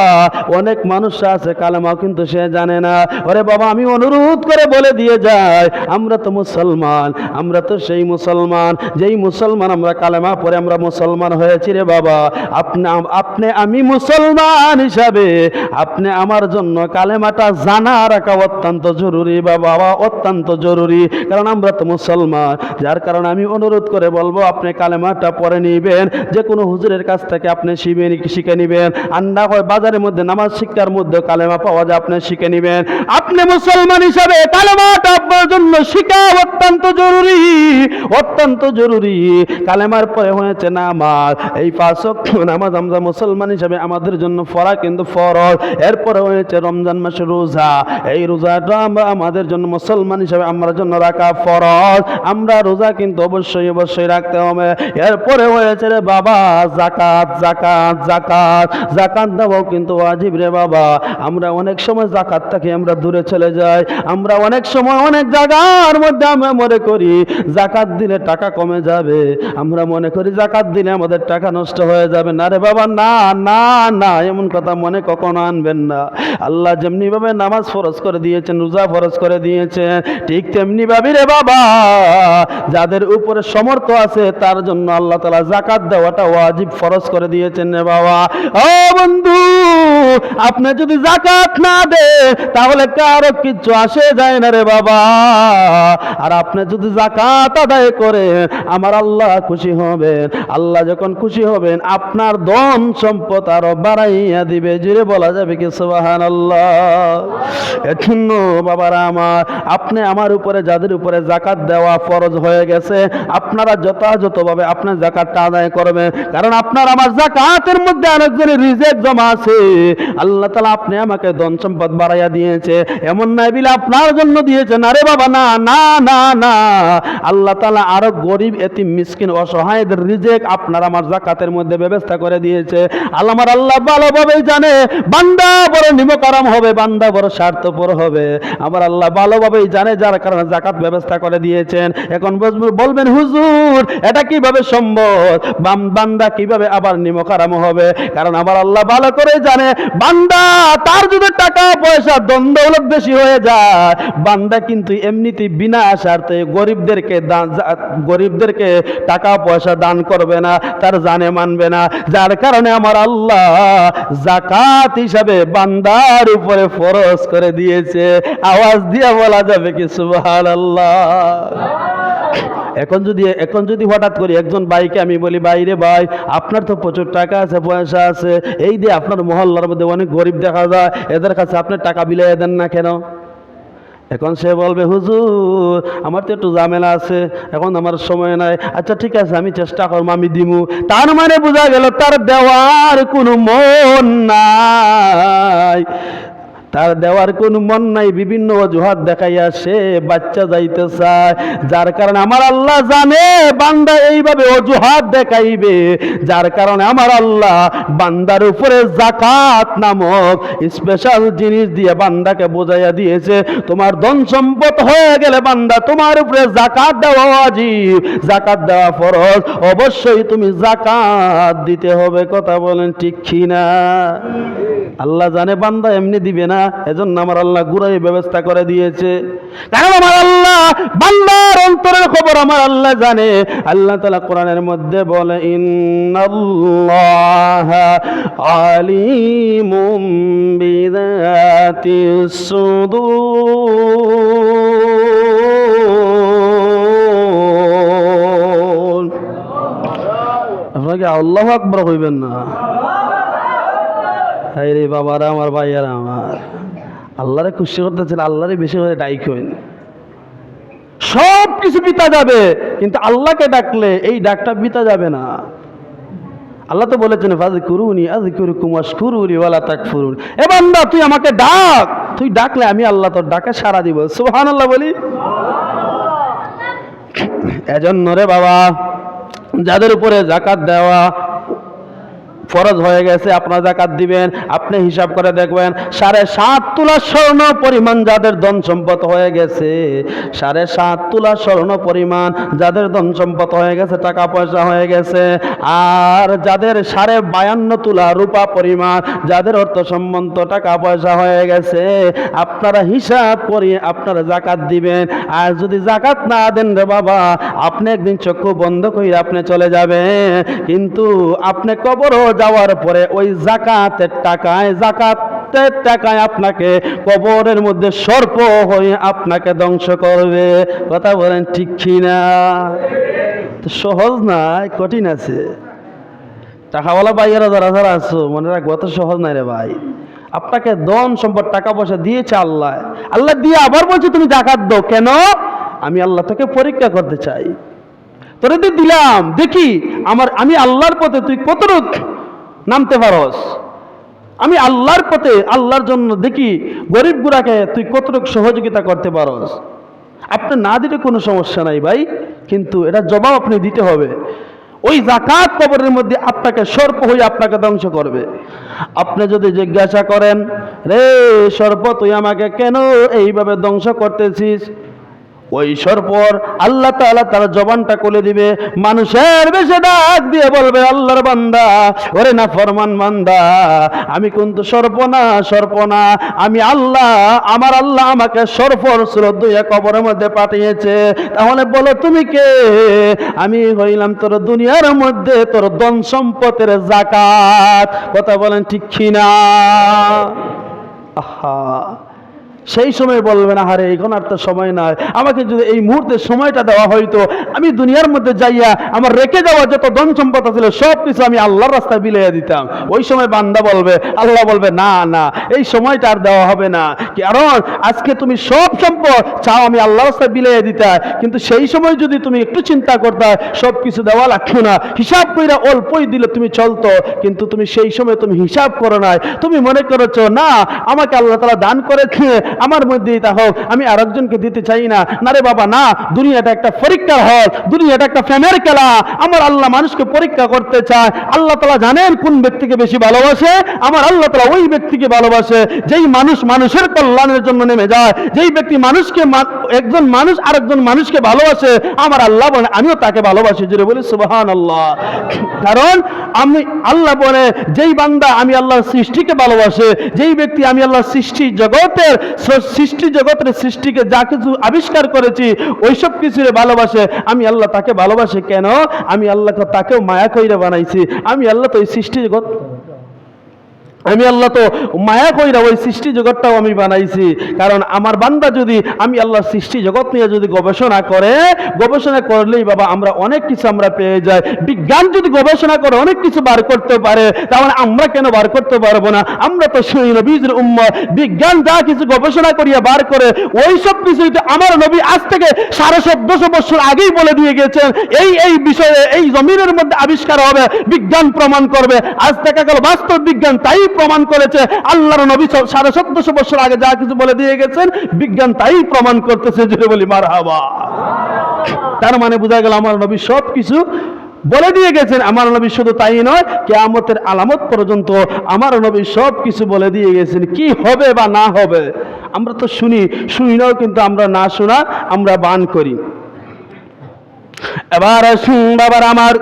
অনেক মানুষ আছে কালেমাও কিন্তু সে জানে না। ওরে বাবা, আমি অনুরোধ করে বলে দিয়ে যাই, আমরা তো মুসলমান, আমরা তো সেই সেই মুসলমান, যেই মুসলমান আমরা কালেমা পড়ে আমরা মুসলমান হয়েছি রে বাবা। আপনি আমি মুসলমান হিসাবে আপনি আমার জন্য কালেমাটা জানা রাখা অত্যন্ত জরুরি বাবা, অত্যন্ত জরুরি, কারণ আমরা তো মুসলমান। যার কারণে আমি অনুরোধ করে বলবো আপনি কালেমাটা পড়ে নিবেন, যে কোনো হুজুরের কাছ থেকে আপনি শিখে নিবেন। আন্না হয় বাজারের মধ্যে নামাজ শিক্ষার মধ্যে কালেমা পাওয়া যায়, আপনি শিখে নিবেন। আপনি মুসলমান হিসাবে কালেমাটা আপনার জন্য শিখা অত্যন্ত জরুরি, অত্যন্ত জরুরি। কালেমার পরে হয়েছে নামাজ, এই 5 ওয়াক্ত নামাজ আমরা মুসলমান হিসাবে আমাদের জন্য পড়া কিন্তু ফরজ। এরপরে হয়েছে রমজান মাসে রোজা, এই রোজাটা আমরা আমাদের জন্য মুসলমান হিসাবে আমার জন্য রাখা ফরজ, আমরা রোজা কিন্তু অবশ্যই অবশ্যই রাখতে হবে। এরপরে হয়েছে রে বাবা যাকাত, যাকাত যাকাত যাকাত দেওয়াও কিন্তু ওয়াজিব রে বাবা। আমরা অনেক সময় যাকাত থেকে আমরা দূরে চলে যাই, আমরা অনেক সময় অনেক জায়গার মধ্যে আমরা মনে করি যাকাত দিলে টাকা কমে যাবে, আমরা মনে করি যাকাত দিলে আমাদের টাকা নষ্ট হয়ে যাবে। না রে বাবা, না না না, এমন কথা মনে কখনো আনবেন না। আল্লাহ যেমনি ভাবে নামাজ ফরজ করে দিয়েছেন, রোজা ফরজ করে দিয়েছেন, ঠিক তেমনি ভাবে রে বাবা যাদের উপরে সমর্থ আছে তার জন্য আল্লাহ তাআলা যাকাত দেওয়াটা ওয়াজিব ফরজ করে দিয়েছেন রে বাবা। ও বন্ধু, আপনি যদি যাকাত না দেন তাহলে কারো কিচ্ছু আসে যায় না রে বাবা। আর আপনি যদি যাকাত আদায় করেন আমার আল্লাহ খুশি হবেন। আল্লাহ যখন খুশি হবেন আপনার ধন সম্পদ আরো বাড়াইয়া দিবে। জুড়ে বলা যাবে কি সুবহানাল্লাহ। এজন্য বাবারা আমার, আপনি আমার উপরে যাদের উপরে যাকাত দেওয়া ফরজ হয়ে গেছে আপনারা যথাযথভাবে আপনার যাকাতটা আদায় করবেন, কারণ আপনার আমার যাকাতের মধ্যে আরেকজনের রিজিক জমা আছে। আল্লাহ তাআলা আপনি আমাকে ধন সম্পদ বাড়াইয়া দিয়েছে, এমন নাই বিলে আপনার জন্য দিয়েছেন। আরে বাবা না না না না, আল্লাহ তাআলা আরো গরিব এতিম মিসকিন অসহায়দের রিজিক আপনার আমার যাকাতের মধ্যে ব্যবস্থা করে দিয়েছে। আমার আল্লাহ ভালোভাবেই জানে বান্দা বড় নিমকারাম হবে, বান্দা বড় স্বার্থপর হবে। আমার আল্লাহ ভালোভাবেই জানে, যার কারণে যাকাত ব্যবস্থা করে দিয়েছেন। এখন বলবেন হুজুর এটা কিভাবে সম্ভব, বান্দা কিভাবে আবার নিমকারাম হবে? কারণ আমার আল্লাহ ভালো করে জানে বান্দা তার যদি টাকা পয়সা ধন দৌলত বেশি হয়ে যায়, বান্দা কিন্তু এমনিতেই বিনা স্বার্থে গরিবদেরকে টাকা পয়সা দান করবে না, তার জানে মানবে না। যার কারণে আমার আল্লাহ যাকাত হিসাবে বান্দার উপরে ফরজ করে দিয়েছে। আওয়াজ দিয়ে বলা যাবে কি সুবহানাল্লাহ। এখন যদি হঠাৎ করে একজন ভাইকে আমি বলি, ভাই রে ভাই আপনার তো প্রচুর টাকা আছে পয়সা আছে, এই দিয়ে আপনার মহল্লার মধ্যে অনেক গরিব দেখা যায়, এদের কাছে আপনি টাকা বিলিয়ে দেন না কেন? এখন সে বলবে হুজুর আমার তো একটু ঝামেলা আছে, এখন আমার সময় নাই। আচ্ছা ঠিক আছে আমি চেষ্টা করবো, আমি দিমু। তার মানে বোঝা গেল তার দেওয়ার কোনো মন নাই, তার দেওয়ার কোনো মন নাই, বিভিন্ন অজুহাত দেখাইয়া সে বাচ্চা যাইতে চায়। যার কারণে আমার আল্লাহ জানে বান্দা এইভাবে অজুহাত দেখাইবে, যার কারণে আমার আল্লাহ বান্দার উপরে যাকাত নামক স্পেশাল জিনিস দিয়ে বান্দাকে বোঝাইয়া দিয়েছে। তোমার ধন সম্পদ হয়ে গেলে বান্দা তোমার উপরে যাকাত দেওয়া ওয়াজিব, যাকাত দেওয়া ফরজ, অবশ্যই তুমি যাকাত দিতে হবে। কথা বলেন ঠিক কি না? আল্লাহ জানে বান্দা এমনি দিবে না, এজন্য আমার আল্লাহ গুড়াই ব্যবস্থা করে দিয়েছে। কারণ আমার আল্লাহ বান্দার অন্তরের খবর আমার আল্লাহ জানে। আল্লাহ তাআলা কোরআনের মধ্যে বলে ইন্নাল্লাহা আলিমুম বিযাতিস সুদূর। আপনাকে আল্লাহু আকবার কইবেন না? রে বাবারা আমার ভাইয়ারা আমার, আল্লাহরে খুশি করতেছেন, আল্লাহরে বেশি করে ডাইকেন। সব কিছু বিতা যাবে কিন্তু আল্লাহকে ডাকলে এই ডাকটা বিতা যাবে না। আল্লাহ তো বলেছেন ফাযকুরুনি আযকুরুকুম ওয়াশকুরুলি ওয়ালা তাকফুরুন। এ বান্দা তুই আমাকে ডাক, তুই ডাকলে আমি আল্লাহ তোর ডাকে সাড়া দিব। সুবহানাল্লাহ বলি। এজন্য রে বাবা যাদের উপরে যাকাত দেওয়া ফরজ হয়ে গেছে, আপনার যাকাত দিবেন। আপনি হিসাব করে দেখবেন 7.5 তোলা স্বর্ণ পরিমাণ যাদের ধন সম্পদ হয়ে গেছে, 7.5 তোলা স্বর্ণ পরিমাণ যাদের ধন সম্পদ হয়ে গেছে, টাকা পয়সা হয়ে গেছে, আর যাদের 52.5 তোলা রূপা পরিমাণ যাদের অর্থ সম্বন্ধ টাকা পয়সা হয়ে গেছে, আপনারা হিসাব করে আপনারা যাকাত দিবেন। আর যদি যাকাত না দেন রে বাবা, আপনি একদিন চক্ষু বন্ধ করে আপনি চলে যাবেন, কিন্তু আপনি কবরও যাওয়ার পরে ওই যাকাতের টাকায় আপনাকে কবরের মধ্যে সর্প হয়ে আপনাকে ধ্বংস করবে। কথা বলেন ঠিক কি না? তো সহজ না, কঠিন আছে। টাকাওয়ালা ভাইয়েরা যারা যারা আছো মনে রাখবো, অত সহজ নাই রে ভাই। আপনাকে ধন সম্পদ টাকা পয়সা দিয়েছে আল্লাহ, আল্লাহ দিয়ে আবার বলছে তুমি যাকাত দাও। কেন? আমি আল্লাহ তোকে পরীক্ষা করতে চাই। তোরে তো দিলাম, দেখি আমি আল্লাহর পথে তুই কতটুক নামতে পারস। আমি আল্লাহর পথে, আল্লাহর জন্য দেখি গরিব গুড়াকে তুই কতটুক সহযোগিতা করতে পারস। আপনি না দিলে কোনো সমস্যা নাই ভাই, কিন্তু এটা জবাব আপনি দিতে হবে। ওই যাকাত কবরের মধ্যে আপনাকে সর্প হয়ে আপনাকে ধ্বংস করবে। আপনি যদি জিজ্ঞাসা করেন, রে সর্প তুই আমাকে কেন এইভাবে ধ্বংস করতেছিস, ওই সর্পর আল্লাহ তাআলা তার জবানটা খুলে দিবে, মানুষের বেশে ডাক দিয়ে বলবে, আল্লাহর বান্দা, ওরে না ফরমান বান্দা, আমি কিন্তু সর্প না, আমি আল্লাহ, আমার আল্লাহ আমাকে সর্পর সুরত দিয়ে কবরের মধ্যে পাঠিয়েছে। তাহলে বলো তুমি কে? আমি হইলাম তোর দুনিয়ার মধ্যে তোর ধন সম্পদের যাকাত। কথা বলেন ঠিক কি না? আহা, সেই সময় বলবে না, আরে এখন আর তো সময় নাই, আমাকে যদি এই মুহূর্তে সময়টা দেওয়া হয়তো আমি দুনিয়ার মধ্যে যাইয়া আমার রেখে যাওয়া যত ধন সম্পদ ছিল সব কিছু আমি আল্লাহর রাস্তায় বিলাইয়া দিতাম। ওই সময় বান্দা বলবে, আল্লাহ বলবে, না না, এই সময়টা আর দেওয়া হবে না, কারণ আজকে তুমি সব সম্পদ চাও আমি আল্লাহর রাস্তায় বিলাইয়া দিতে, কিন্তু সেই সময় যদি তুমি একটু চিন্তা করতে সব কিছু দেওয়া লাগতো না, হিসাব কইরা অল্পই দিলে তুমি চলতো, কিন্তু তুমি সেই সময় তুমি হিসাব করো নাই, তুমি মনে করেছো না আমাকে আল্লাহ তাআলা দান করেছে আমার মধ্যেই তা হোক, আমি আরেকজনকে দিতে চাই না। না রে বাবা না, দুনিয়াটা একটা পরীক্ষার হল, দুনিয়াটা একটা প্রেমের খেলা। আমার আল্লাহ মানুষকে পরীক্ষা করতে চায়। আল্লাহ তাআলা জানেন কোন ব্যক্তিকে বেশি ভালোবাসে। আমার আল্লাহ তাআলা ওই ব্যক্তিকে ভালোবাসে যেই মানুষ মানুষের কল্যাণের জন্য নেমে যায়, যেই ব্যক্তি মানুষকে, একজন মানুষ আরেকজন মানুষকে ভালোবাসে, আমার আল্লাহ বলে আমিও তাকে ভালোবাসি। জুড়ে বলি সুবহানাল্লাহ। কারণ আমি আল্লাহ বলে যেই বান্দা আমি আল্লাহর সৃষ্টিকে ভালোবাসে, যেই ব্যক্তি আমি আল্লাহর সৃষ্টিকে যা কিছু আবিষ্কার করেছি ওইসব কিছুরে ভালোবাসে, আমি আল্লাহ তাকে ভালোবাসে। কেন? আমি আল্লাহ তাকেও মায়া কইরা বানাইছি। আমি আল্লাহ তো ওই সৃষ্টি জগৎ, আমি আল্লাহ তো মায়া কইরা ওই সৃষ্টি জগৎটাও আমি বানাইছি। কারণ আমার বান্দা যদি আমি আল্লাহর সৃষ্টি জগৎ নিয়ে যদি গবেষণা করলেই বাবা আমরা অনেক কিছু আমরা পেয়ে যাই। বিজ্ঞান যদি গবেষণা করে অনেক কিছু বার করতে পারে, তাহলে আমরা কেন বার করতে পারবো না? আমরা তো শুনি নবীর উম্মত, বিজ্ঞান যা কিছু গবেষণা করিয়া বার করে ওই সব কিছুই তো আমার নবী আজ থেকে 1450 বছর আগেই বলে দিয়ে গেছেন, এই বিষয়ে এই জমিনের মধ্যে আবিষ্কার হবে, বিজ্ঞান প্রমাণ করবে। আজ দেখা গেল বাস্তব বিজ্ঞান তাই প্রমাণ করেছে। আল্লাহর নবী 1450 বছর আগে যা কিছু বলে দিয়ে গেছেন বিজ্ঞান তাই প্রমাণ করতেছে। জুড়ে বলি মারহাবা। তার মানে বোঝা গেল আমার নবী সব কিছু বলে দিয়ে গেছেন। আমার নবী শুধু তাই নয়, কিয়ামতের আলামত পর্যন্ত আমার নবী সব কিছু বলে দিয়ে গেছেন, কি হবে বা না হবে। আমরা তো শুনিও, কিন্তু আমরা না শোনা আমরা বান করি। এবার শুন বাবার আমার,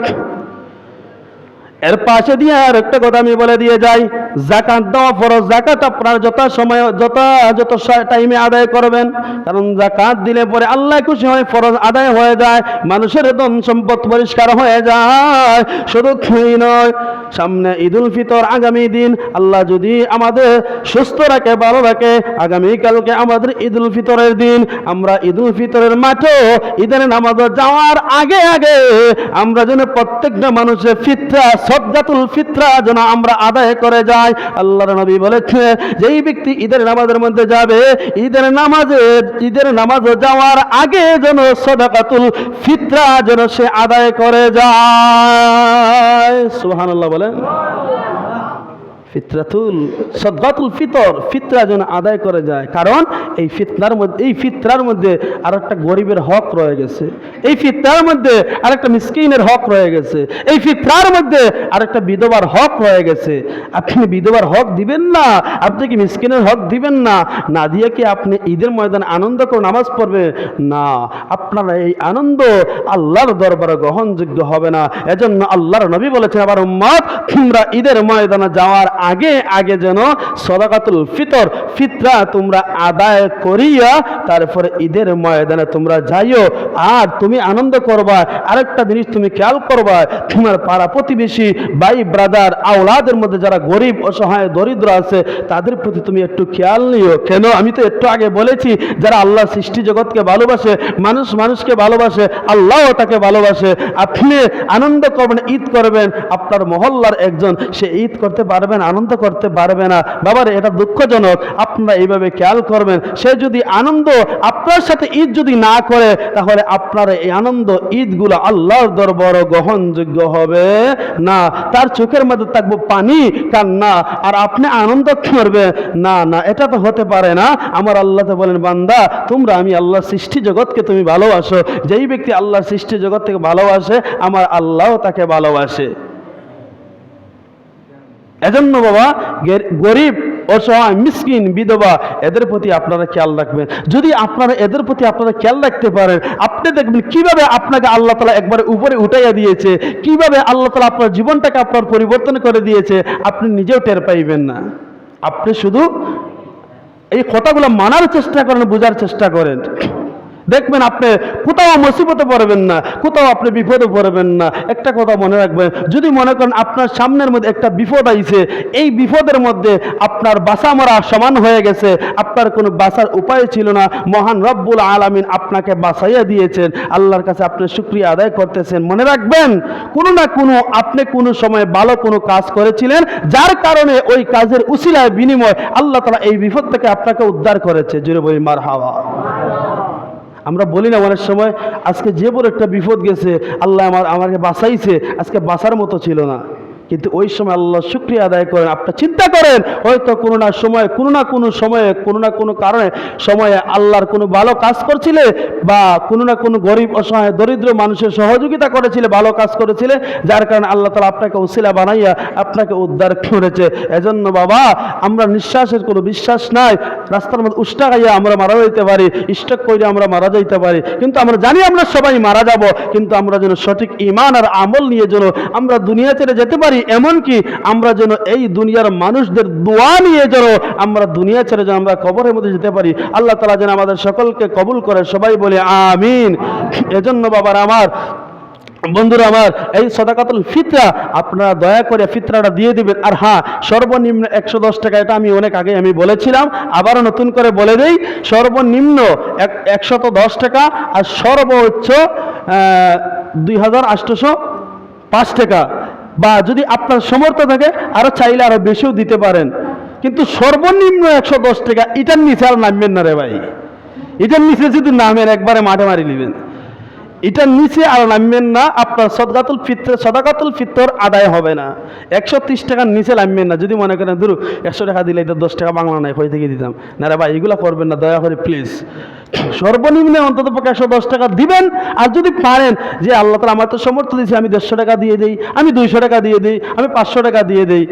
এর পাশে দিয়ে আর একটা কথা আমি বলে দিয়ে যাই, যাকাত দেওয়া ফরজ। যাকাত আপনার যত টাইমে আদায় করবেন, কারণ যাকাত দিলে পরে আল্লাহ খুশি হয়, ফরজ আদায় হয়ে যায়, মানুষের ধন সম্পদ পরিষ্কার হয়ে যায়। শুধু সেই নয়, সামনে ঈদুল ফিতর, আগামী দিন আল্লাহ যদি আমাদের সুস্থ রাখে, ভালো রাখে, আগামীকালকে আমাদের ঈদুল ফিতরের দিন। আমরা ঈদুল ফিতরের মাঠে ঈদের নামাজে যাওয়ার আগে আমরা যেন প্রত্যেকটা মানুষের ফিতরা, সদকাতুল ফিতরা যেন আমরা আদায় করে যাই। আল্লাহর নবী বলেছে, যেই ব্যক্তি ঈদের নামাজের মধ্যে যাবে, ঈদের নামাজে যাওয়ার আগে যেন সদকাতুল ফিতরা যেন সে আদায় করে যায়। সুবহানাল্লাহ বলেন। ফিতরাতুল সাদকাতুল ফিতর, ফিতরা যেন আদায় করে যায়। কারণ এই ফিতরার মধ্যে আর একটা গরিবের হক রয়ে গেছে, এই ফিতরার মধ্যে আর একটা মিসকিনের হক রয়ে গেছে, এই ফিতরার মধ্যে আর একটা বিধবার হক রয়ে গেছে। আপনি বিধবার হক দিবেন না? আপনি কি মিসকিনের হক দিবেন না? না দিয়ে কি আপনি ঈদের ময়দানে আনন্দ করে নামাজ পড়বে? না, আপনারা এই আনন্দ আল্লাহর দরবারে গ্রহণযোগ্য হবে না। এজন্য আল্লাহর নবী বলেছেন, আবার উম্মত তোমরা ঈদের ময়দানে যাওয়ার আগে আগে যেন সাদাকাতুল ফিতর, ফিতরা তোমরা আদায় করিয়া তারপরে ঈদের ময়দানে তোমরা যাইও। আর তুমি আনন্দ করবা, আরেকটা জিনিস তুমি খেয়াল করবা, তোমার পাড়া প্রতিবেশী ভাই ব্রাদার আওলাদের মধ্যে যারা গরিব অসহায় দরিদ্র আছে তাদের প্রতি তুমি একটু খেয়াল নিও। কেন? আমি তো একটু আগে বলেছি, যারা আল্লাহ সৃষ্টি জগৎকে ভালোবাসে, মানুষ মানুষকে ভালোবাসে, আল্লাহও তাকে ভালোবাসে। আপনি আনন্দ করবেন, ঈদ করবেন, আপনার মহল্লার একজন সে ঈদ করতে পারবেন, আনন্দ করতে পারবে না। বাবারে, এটা দুঃখজনক। আপনারা এইভাবে খেয়াল করবেন, সে যদি আনন্দ আপনার সাথে ঈদ যদি না করে, তাহলে আপনার এই আনন্দ ঈদগুলো আল্লাহর দরবারে গ্রহণযোগ্য হবে না। তার চোখের মধ্যে থাকবে পানি, কান্না, আর আপনি আনন্দ করবেন না। না, এটা তো হতে পারে না। আমার আল্লাহ তো বলেন, বান্দা তোমরা আমি আল্লাহ সৃষ্টি জগৎকে তুমি ভালোবাসো। যেই ব্যক্তি আল্লাহ সৃষ্টি জগৎ থেকে ভালোবাসে, আমার আল্লাহ তাকে ভালোবাসে। এজন্য বাবা, গরিব অসহায় মিসকিন বিধবা এদের প্রতি আপনারা খেয়াল রাখবেন। যদি আপনারা এদের প্রতি আপনারা খেয়াল রাখতে পারেন, আপনি দেখবেন কিভাবে আপনাকে আল্লাহ তাআলা একবারে উপরে উঠাইয়া দিয়েছে, কিভাবে আল্লাহ তাআলা আপনার জীবনটাকে আপনার পরিবর্তন করে দিয়েছে, আপনি নিজেও টের পাইবেন না। আপনি শুধু এই কথাগুলো মানার চেষ্টা করেন, বোঝার চেষ্টা করেন, দেখবেন আপনি কোথাও মুসিবতে পড়বেন না, কোথাও আপনি বিপদে পড়বেন না। একটা কথা মনে রাখবেন, যদি মনে করেন আপনার সামনের মধ্যে একটা বিপদ আইছে, এই বিপদের মধ্যে আপনার বাঁচা মরা সমান হয়ে গেছে, আপনার কোনো বাঁচার উপায় ছিল না, মহান রব্বুল আলামিন আপনাকে বাঁচাইয়া দিয়েছেন, আল্লাহর কাছে আপনি শুকরিয়া আদায় করতেছেন। মনে রাখবেন, কোনো না কোনো আপনি কোনো সময় ভালো কোনো কাজ করেছিলেন, যার কারণে ওই কাজের উসিলায় বিনিময় আল্লাহ তাআলা এই বিপদ থেকে আপনাকে উদ্ধার করেছে। জোরে বলি মারহাবা। আমরা বলি না অনেক সময়, আজকে যে বড় একটা বিপদ গেছে, আল্লাহ আমাকে বাঁচাইছে, আজকে বাঁচার মতো ছিল না। কিন্তু ওই সময় আল্লাহ শুকরিয়া আদায় করেন। আপনি চিন্তা করেন, হয়তো কোনো না কোনো সময়ে কোনো না কোনো কারণে সময়ে আল্লাহর কোনো ভালো কাজ করছিলে, বা কোনো না কোনো গরিব অসহায় দরিদ্র মানুষের সহযোগিতা করেছিলে, ভালো কাজ করেছিলে, যার কারণে আল্লাহ তাআলা আপনাকে উসিলা বানাইয়া আপনাকে উদ্ধার করেছে। এজন্য বাবা, আমরা নিঃশ্বাসের কোনো বিশ্বাস নাই, রাস্তার মধ্যে উষ্টা খাইয়া আমরা মারা যাইতে পারি, স্ট্রোক করে আমরা মারা যাইতে পারি, কিন্তু আমরা জানি আমরা সবাই মারা যাব। কিন্তু আমরা যেন সঠিক ঈমান আর আমল নিয়ে যেন আমরা দুনিয়া ছেড়ে যেতে পারি, এমনকি আমরা যেন এই দুনিয়ার মানুষদের দোয়া নিয়ে যেন আমরা দুনিয়া ছেড়ে যেন আমরা কবরের মধ্যে যেতে পারি। আল্লাহ তাআলা যেন আমাদের সকলকে কবুল করে, সবাই বলে আমিন। এজন্য বাবার আমার, বন্ধুরা আমার, এই সাদাকাতুল ফিতরা আপনারা দয়া করে ফিতরাটা দিয়ে দিবেন। আর হ্যাঁ, সর্বনিম্ন 110 টাকা, এটা আমি অনেক আগে আমি বলেছিলাম, আবারও নতুন করে বলে দেই, সর্বনিম্ন 110 টাকা, আর সর্বোচ্চ 2805 টাকা, বা যদি আপনার সামর্থ্য থাকে আরো চাইলে আরো বেশিও দিতে পারেন। কিন্তু সর্বনিম্ন 110 টাকা, এটার নিচে আর নামবেন না রে ভাই। এটার নিচে যদি নামেন, একবারে মাঠে মারি নেবেন। এটার নিচে আর নামবেন না, আপনার সাদাকাতুল ফিতর আদায় হবে না। 130 টাকার নিচে নামবেন না। যদি মনে করেন ধরু 100 টাকা দিলে এটা 10 টাকা বাংলা নাই, হয়ে থেকে দিতাম না রে ভাই, এগুলো করবেন না দয়া করে প্লিজ। সর্বনিম্ন অন্তত পক্ষে 110 টাকা দিবেন। আর যদি পারেন যে আল্লাহ তাআলা আমার তো সামর্থ্য দিয়েছে, আমি 150 টাকা দিয়ে দিই, আমি 200 টাকা দিয়ে দিই, আমি 500 টাকা দিয়ে দিই,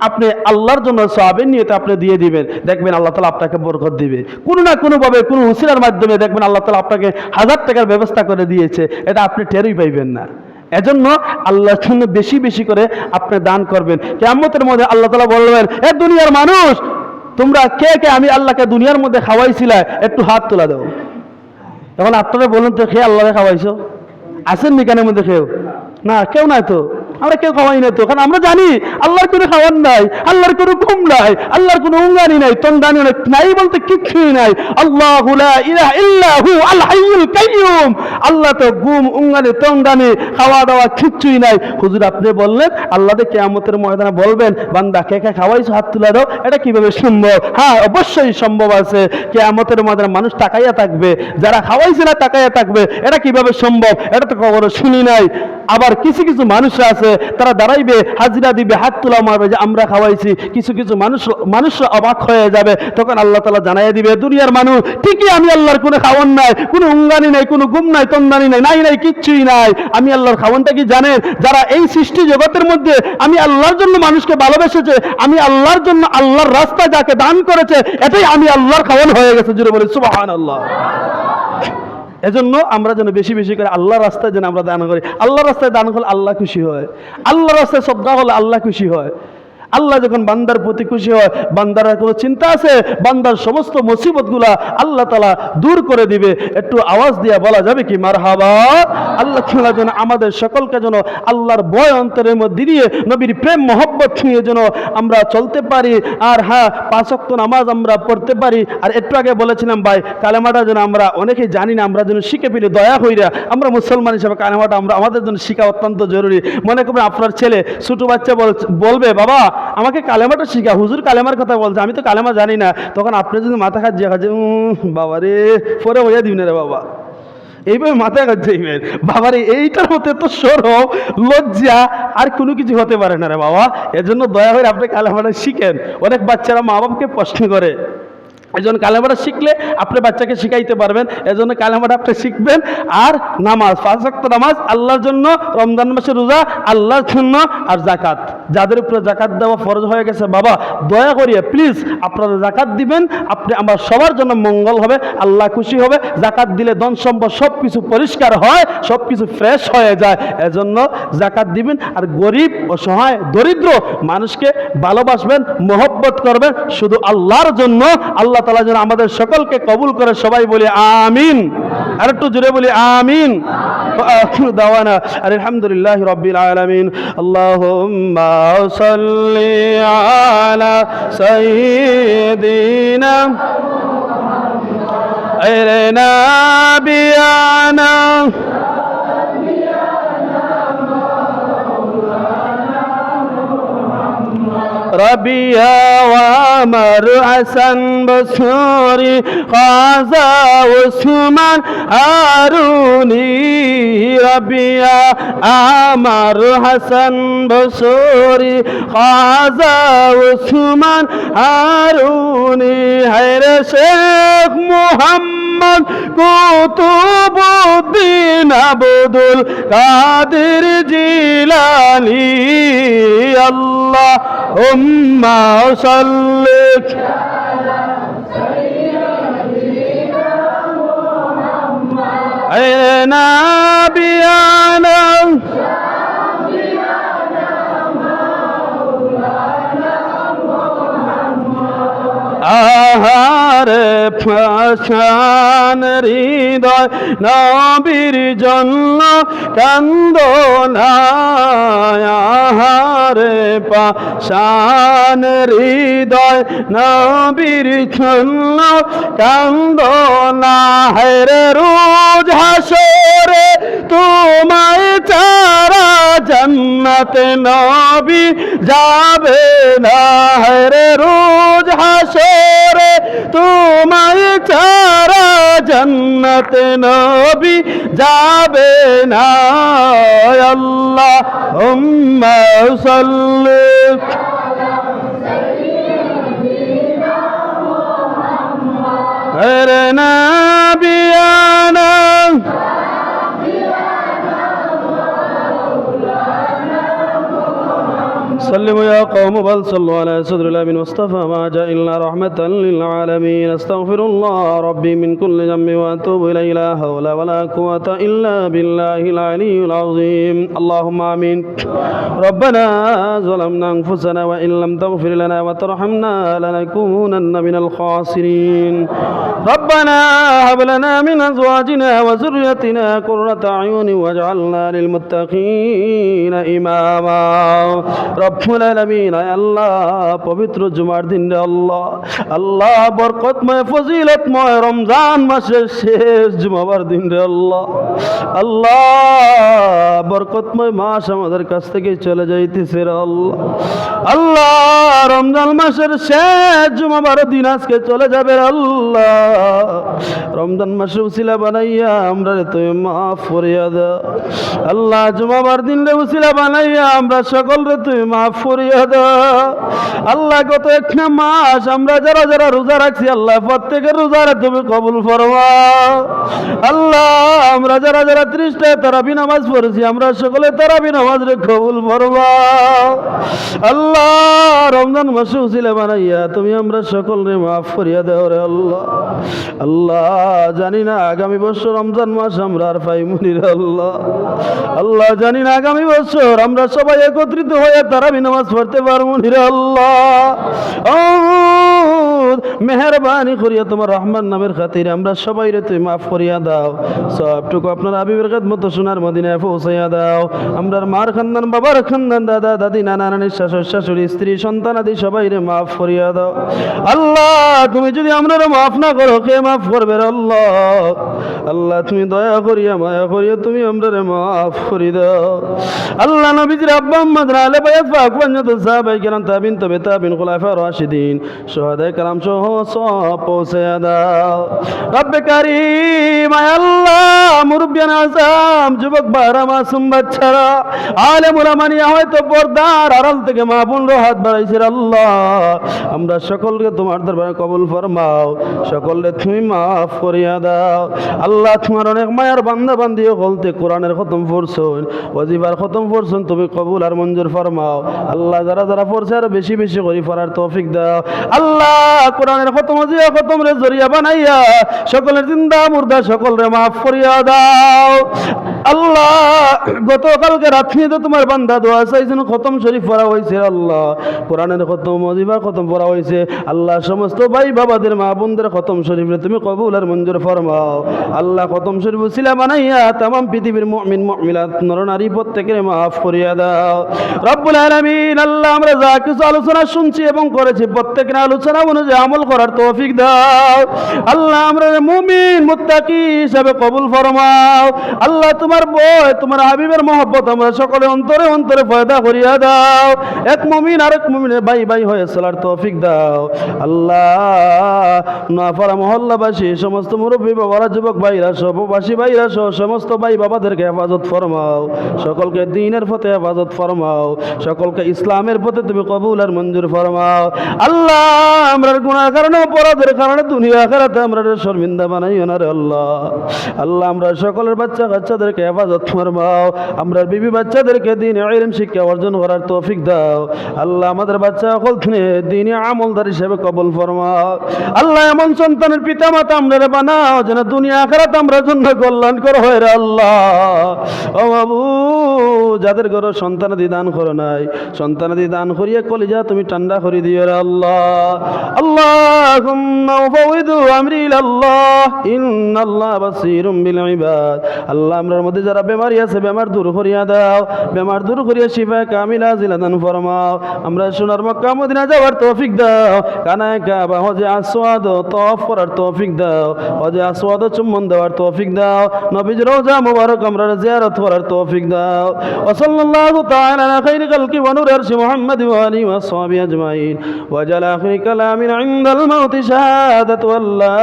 আপনি আল্লাহর জন্য সওয়াবের নিয়তে আপনি দিয়ে দিবেন, দেখবেন আল্লাহ তাআলা আপনাকে বরকত দিবে। কোনো না কোনোভাবে কোনো উসিলার মাধ্যমে দেখবেন আল্লাহ তাআলা আপনাকে 1000 টাকার ব্যবস্থা করে দিয়েছে, এটা আপনি টেরই পাইবেন না। এজন্য আল্লাহর জন্য বেশি বেশি করে আপনি দান করবেন। কিয়ামতের মধ্যে আল্লাহ তাআলা বলবেন, এ দুনিয়ার মানুষ, তোমরা কে কে আমি আল্লাহকে দুনিয়ার মধ্যে খাওয়াইছিলা, একটু হাত তোলা দাও। এখন আপনারা বলুন তো, খেয়ে আল্লাহকে খাওয়াইছো? আছেন নিকানের মধ্যে কেউ? না, কেউ নাই তো। আমরা কেউ খাওয়াই না তো, কারণ আমরা জানি আল্লাহর কোনো খাওয়ার নাই, আল্লাহর কোনো ঘুম নাই, আল্লাহর কোনো উঙ্গানি নাই, তন্দানি নাই বলতে কিচ্ছুই নাই। আল্লাহু লা ইলাহা ইল্লা হু আল হাইয়ুল কাইয়্যুম। আল্লাহ তো ঘুম, উঙ্গানি, তন্দানি, খাওয়া দাওয়া কিচ্ছুই নাই। হুজুর আপনি বললেন আল্লাহকে কিয়ামতের ময়দানে বলবেন, বান্দা কে কে খাওয়াইছো হাত তুলে দাও, এটা কিভাবে সম্ভব? হ্যাঁ, অবশ্যই সম্ভব আছে। কিয়ামতের ময়দানে মানুষ তাকাইয়া থাকবে, যারা খাওয়াইছে না তাকাইয়া থাকবে, এটা কিভাবে সম্ভব? এটা তো কখনো শুনি নাই। আবার কিছু কিছু মানুষ আছে তারা দাঁড়াইবে, হাজিরা দিবে, হাত তোলা মারবে যে আমরা খাওয়াইছি। কিছু কিছু মানুষরা অবাক হয়ে যাবে। তখন আল্লাহ তাআলা জানাইয়া দিবে, দুনিয়ার মানুষ ঠিকই, আমি আল্লাহর কোনো খাওয়ান নাই, কোনো উঙ্গানি নাই, কোনো গুম নাই, তন্দানি নাই, নাই কিচ্ছুই নাই। আমি আল্লাহর খাওয়ানটা কি জানেন? যারা এই সৃষ্টি জগতের মধ্যে আমি আল্লাহর জন্য মানুষকে ভালোবেসেছে, আমি আল্লাহর জন্য আল্লাহর রাস্তা যাকে দান করেছে, এটাই আমি আল্লাহর খাওয়ান হয়ে গেছে। জুড়ে বলি সুবহানাল্লাহ। এজন্য আমরা যেন বেশি বেশি করে আল্লাহর রাস্তায় যেন আমরা দান করি। আল্লাহর রাস্তায় দান করলে আল্লাহ খুশি হয়, আল্লাহর রাস্তায় সদকা হলে আল্লাহ খুশি হয়। আল্লাহ যখন বান্দার প্রতি খুশি হয়, বান্দার কোনো চিন্তা আছে, বান্দার সমস্ত মুসিবতগুলা আল্লাহ তাআলা দূর করে দিবে। একটু আওয়াজ দিয়ে বলা যাবে কি মারহাবা? আল্লাহ তাআলা যেন আমাদের সকলকে যেন আল্লাহর ভয় অন্তরের মধ্যে দিয়ে নবীর প্রেম মহব্বত নিয়ে যেন আমরা চলতে পারি। আর হ্যাঁ, 5 ওয়াক্ত নামাজ আমরা পড়তে পারি। আর একটু আগে বলেছিলাম ভাই, কালেমাটা যেন আমরা অনেকেই জানি না, আমরা যেন শিখে ফেলি। দয়া কইরা আমরা মুসলমান হিসেবে কালেমাটা আমাদের জন্য শিখা অত্যন্ত জরুরি। মনে করবেন আপনার ছেলে ছোট বাচ্চা বলবে, বাবা আমাকে কালেমাটা শিখা, হুজুর কালেমার কথা বলছে, আমি তো কালেমা জানি না। তখন আপনি যদি মাথা খাচ্ছে বাবা রে, পরে হইয়া দিবি না রে বাবা, এইভাবে মাথায় কাজ যাইবেন, বাবারে এইটার মধ্যে তো সরব লজ্জা আর কোনো কিছু হতে পারে না রে বাবা। এজন্য দয়া করে আপনি কালেমাটা শিখেন। অনেক বাচ্চারা মা বাবাকে প্রশ্ন করে, এজন্য কালেমাটা শিখলে আপনি বাচ্চাকে শিখাইতে পারবেন। এজন্য কালেমাটা আপনি শিখবেন। আর নামাজ, 5 ওয়াক্ত নামাজ আল্লাহর জন্য, রমজান মাসে রোজা আল্লাহর জন্য, আর জাকাত, যাদের উপরে জাকাত দেওয়া ফরজ হয়ে গেছে, বাবা দয়া করিয়া প্লিজ আপনারা জাকাত দিবেন। আপনি আমার সবার জন্য মঙ্গল হবে, আল্লাহ খুশি হবে। জাকাত দিলে ধন সম্পদ সব কিছু পরিষ্কার হয়, সব কিছু ফ্রেশ হয়ে যায়। এজন্য জাকাত দিবেন। আর গরিব, অসহায়, দরিদ্র মানুষকে ভালোবাসবেন, মহব্বত করবেন শুধু আল্লাহর জন্য। আল্লাহ তাআলা যেন আমাদের সকলকে কবুল করে। সবাই বলি আমিন। আর একটু জোরে বলি আমিন। দাওয়ানা আলহামদুলিল্লাহি রাব্বিল আলামিন। আল্লাহুম্মা সাল্লি আলা সাইয়্যিদিনা নাবিয়ানা ربيع وعمر حسن بصري خازا عثمان هاروني ربيع عمر حسن بصري خازا عثمان هاروني خير شيخ محمد কুতুবউদ্দিন আব্দুল কাদের জিলানী আল্লাহুম্মা সাল্লি আলা সাইয়্যিদিনা মুহাম্মদ আয়না বিয়ানা আহারে পাশান হৃদয় নবীর জন্য কান্দনা, আহারে পাশান হৃদয় নবীর জন্য কান্দনা। হেরে রোজ হাসরে তোমায় ছাড়া জান্নাতে নবী যাবে না। হেরে রোজ হাসরে তোমায় ছাড়া জান্নাতে নবী যাবে না। আল্লাহুম্মা সাল্লি আলা সাইয়্যিদিনা মুহাম্মদ আরে নাবিয়ানা سلموا يا قوم بل صلوا على صدر الله من مصطفى ما جاء إلا رحمة للعالمين. أستغفر الله ربي من كل ذنب وأتوب إليه. لا حول ولا قوة إلا بالله العلي العظيم. اللهم آمين. ربنا ظلمنا أنفسنا وإن لم تغفر لنا وترحمنا لنكونن من الخاسرين. ربنا هب لنا من أزواجنا وذريتنا قرة أعين واجعلنا للمتقين إماما. رب রব্বুল আলামিন, আয় আল্লাহ পবিত্র জুমার দিন রে আল্লাহ, আল্লাহ বরকতময় ফজিলতময় রমজান মাসের শেষ জুমাবার দিন রে আল্লাহ, আল্লাহ বরকতময় মাস আমাদের কাছ থেকে চলে যাইতেছে রে আল্লাহ, আল্লাহ রমজান মাসের শেষ জুমাবার দিন আজকে চলে যাবে রে আল্লাহ, রমজান মাসের উসিলা বানাইয়া আমরা রে তুমি মাফ করিয়া দাও আল্লাহ, জুমাবার দিন রে উসিলা বানাইয়া আমরা সকল রে তুমি মাফ করিয়া দাও আল্লাহ। গত একটা মাস আমরা যারা যারা রোজা রাখছি আল্লাহ প্রত্যেকের রোজারে তুমি কবুল ফরমাও আল্লাহ, আমরা যারা যারা 30টায় তারাবি নামাজ পড়েছি আমরা সকলে তারাবি নামাজ রে কবুল ফরমাও আল্লাহ, রমজান মাসে উসিলা বানাইয়া তুমি আমরা সকল রে মাফ করিয়া দাও রে আল্লাহ, আল্লাহ জানি না আগামী বছর রমজান মাস আমরা আর পাইমুনি রে আল্লাহ, আল্লাহ জানি না আগামী বছর আমরা সবাই একত্রিত হয়ে তারাবি নামাজ পড়তে পারবো রে আল্লাহ, মেহরবানি করিয়া তোমার রহমান নামের খাতিরে আমরা সবাই রে তুমি মাফ করিয়া দাও, সবটুকু আপনার হাবিবের খেদমত সোনার মদিনায় পৌঁছাইয়া দাও, আমরার মার খানদান বাবার খানদান দাদা দাদি নানা নানির শাশুড় শাশুড়ি স্ত্রী সন্তান আদি সবাই রে মাফ করিয়া দাও আল্লাহ, তুমি যদি আমরা মাফ না করো কে মাফ করবে রে আল্লাহ, আল্লাহ তুমি দয়া করিয়া মায়া করিয়া তুমি আমরা রে মাফ করি দাও আল্লাহ। নবীজির আব্বা আম্মা আলে বায়াত পাক পঞ্জত সাহাবায়ে কেরাম তাবিন তবে তাবিন খুলাফা রাশিদিন শুহাদায়ে কেরাম সহ সব পৌঁছায়া দাও রব্বে কারীম, আয় আল্লাহ মুরব্বিয়ান আযম যুবক বারা মাসুম বাচ্চারা আলেম উলামা নিয়া হয়তো পর্দার আড়াল থেকে মা বোনরা হাত বাড়াইছে আল্লাহ, আমরা সকলকে তোমার দরবারে কবুল ফরমাও, সকলকে তুমি মাফ করিয়া দাও আল্লাহ। তোমার অনেক মায়ার বান্দা বান্দিও বলতে কোরআনের খতম পড়ছুন, ওয়াজিবার খতম পড়ছুন, তুমি কবুল আর মঞ্জুর ফরমাও আল্লাহ, যারা যারা পড়ছে আর বেশি বেশি করে পড়ার তৌফিক দাও আল্লাহ, কোরআনের খতম ওয়াজিবা খতম রে জরিয়া বানাইয়া সকলের জিন্দা মুর্দা সকলরে মাফ করিয়া দাও আল্লাহ। গতকালকে রাত্রি তো তোমার বান্দা দোয়া চাইছেন খতম শরীফ পড়া হয়েছে আল্লাহ, কোরআনের খতম ওয়াজিবা খতম পড়া হয়েছে আল্লাহ, সমস্ত ভাই বাবাদের মা বোনদের খতম শরীফে তুমি কবুল আর মঞ্জুর ফরমাও আল্লাহ, খতম শরীফ উসিলা বানাইয়া তামাম পৃথিবীর মুমিন মুমিনাত নরনারী প্রত্যেকের মাফ করিয়া দাও রব্বুল আলামিন। আল্লাহ আমরা যা কিছু আলোচনা শুনছি এবং করেছি প্রত্যেকের আলোচনা অনুযায়ী আমল করার তৌফিক দাও আল্লাহ, আমরা মুমিন মুত্তাকি হিসাবে কবুল ফরমাও আল্লাহ, তোমার ভয় তোমার হাবিবের মহব্বত আমরা সকলে অন্তরে অন্তরে পয়দা করিয়া দাও, এক মুমিন আরেক মুমিনের ভাই ভাই হয়ে চলার তৌফিক দাও আল্লাহ। নাফারা মহল্লাবাসী সমস্ত মুরব্বী বাবারা যুবক ভাইরা সববাসী ভাইরা সহ সমস্ত ভাই বাবাদেরকে হেফাজত ফরমাও, সকলকে দ্বীনের পথে হেফাজত ফরমাও, সকলকে ইসলামের পথে তুমি কবুল আর মঞ্জুর ফরমাও আল্লাহ। আমরা গুনাহ কারণে অপরাধের কারণে দুনিয়া আখিরাতে আমরা শর্মিন্দা বানাইও না রে আল্লাহ, আল্লাহ আমরা সকলের বাচ্চা কাচ্চাদেরকে হেফাজত ফরমাও, আমরা বিবি বাচ্চাদেরকে দ্বীনে ইলম শিক্ষা অর্জন করার তৌফিক দাও আল্লাহ, আমাদের বাচ্চা সকল দ্বীনে আমলদার হিসেবে কবুল ফরমাও আল্লাহ। এমন সন্তানের পিতা মাতা আমরা বানাও যেন দুনিয়া আখিরাতে আমরা জন্য কল্যাণকর হয় রে আল্লাহ। ও বাবু যাদের ঘরে সন্তানাদি দান করো নাই সন্তানাদি দান করিয়া কলিজা তুমি ঠান্ডা করে দিও রে আল্লাহ। আল্লাহুম্মা উফাউযু আমরি ইলাল্লাহ ইন্নাল্লাহা বাসীরুম বিল ইবাদ। আল্লাহ আমরার মধ্যে যারা বেমারি আছে বেমার দূর করিয়া দাও, বেমার দূর করিয়া শিফা কামিলা জিলা দান ফরমাও। আমরা সোনার মক্কা মদিনা যাওয়ার তৌফিক দাও, কানায় কাবা হজে আসওয়াদ তওয়াফ করার তৌফিক দাও, হজে আসওয়াদ চুম্বন দেওয়ার তৌফিক দাও, নবীর রওজা মুবারক আমরা জিয়ারত করার তৌফিক দাও। ওয়া সাল্লাল্লাহু তাআলা আলা খাইরি খালকি ওয়া নূরি আরশি মুহাম্মাদ ওয়া আলিহি ওয়া সাহবিহি আজমাইন ওয়া জালা আখিরি কালামিন ইনদাল মাউতি শাহাদাতু আল্লা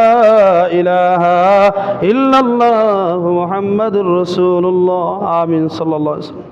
ইলাহা ইল্লাল্লাহ মুহাম্মাদুর রাসূলুল্লাহ। আমিন সাল্লাল্লাহু আলাইহি ওয়া সাল্লাম।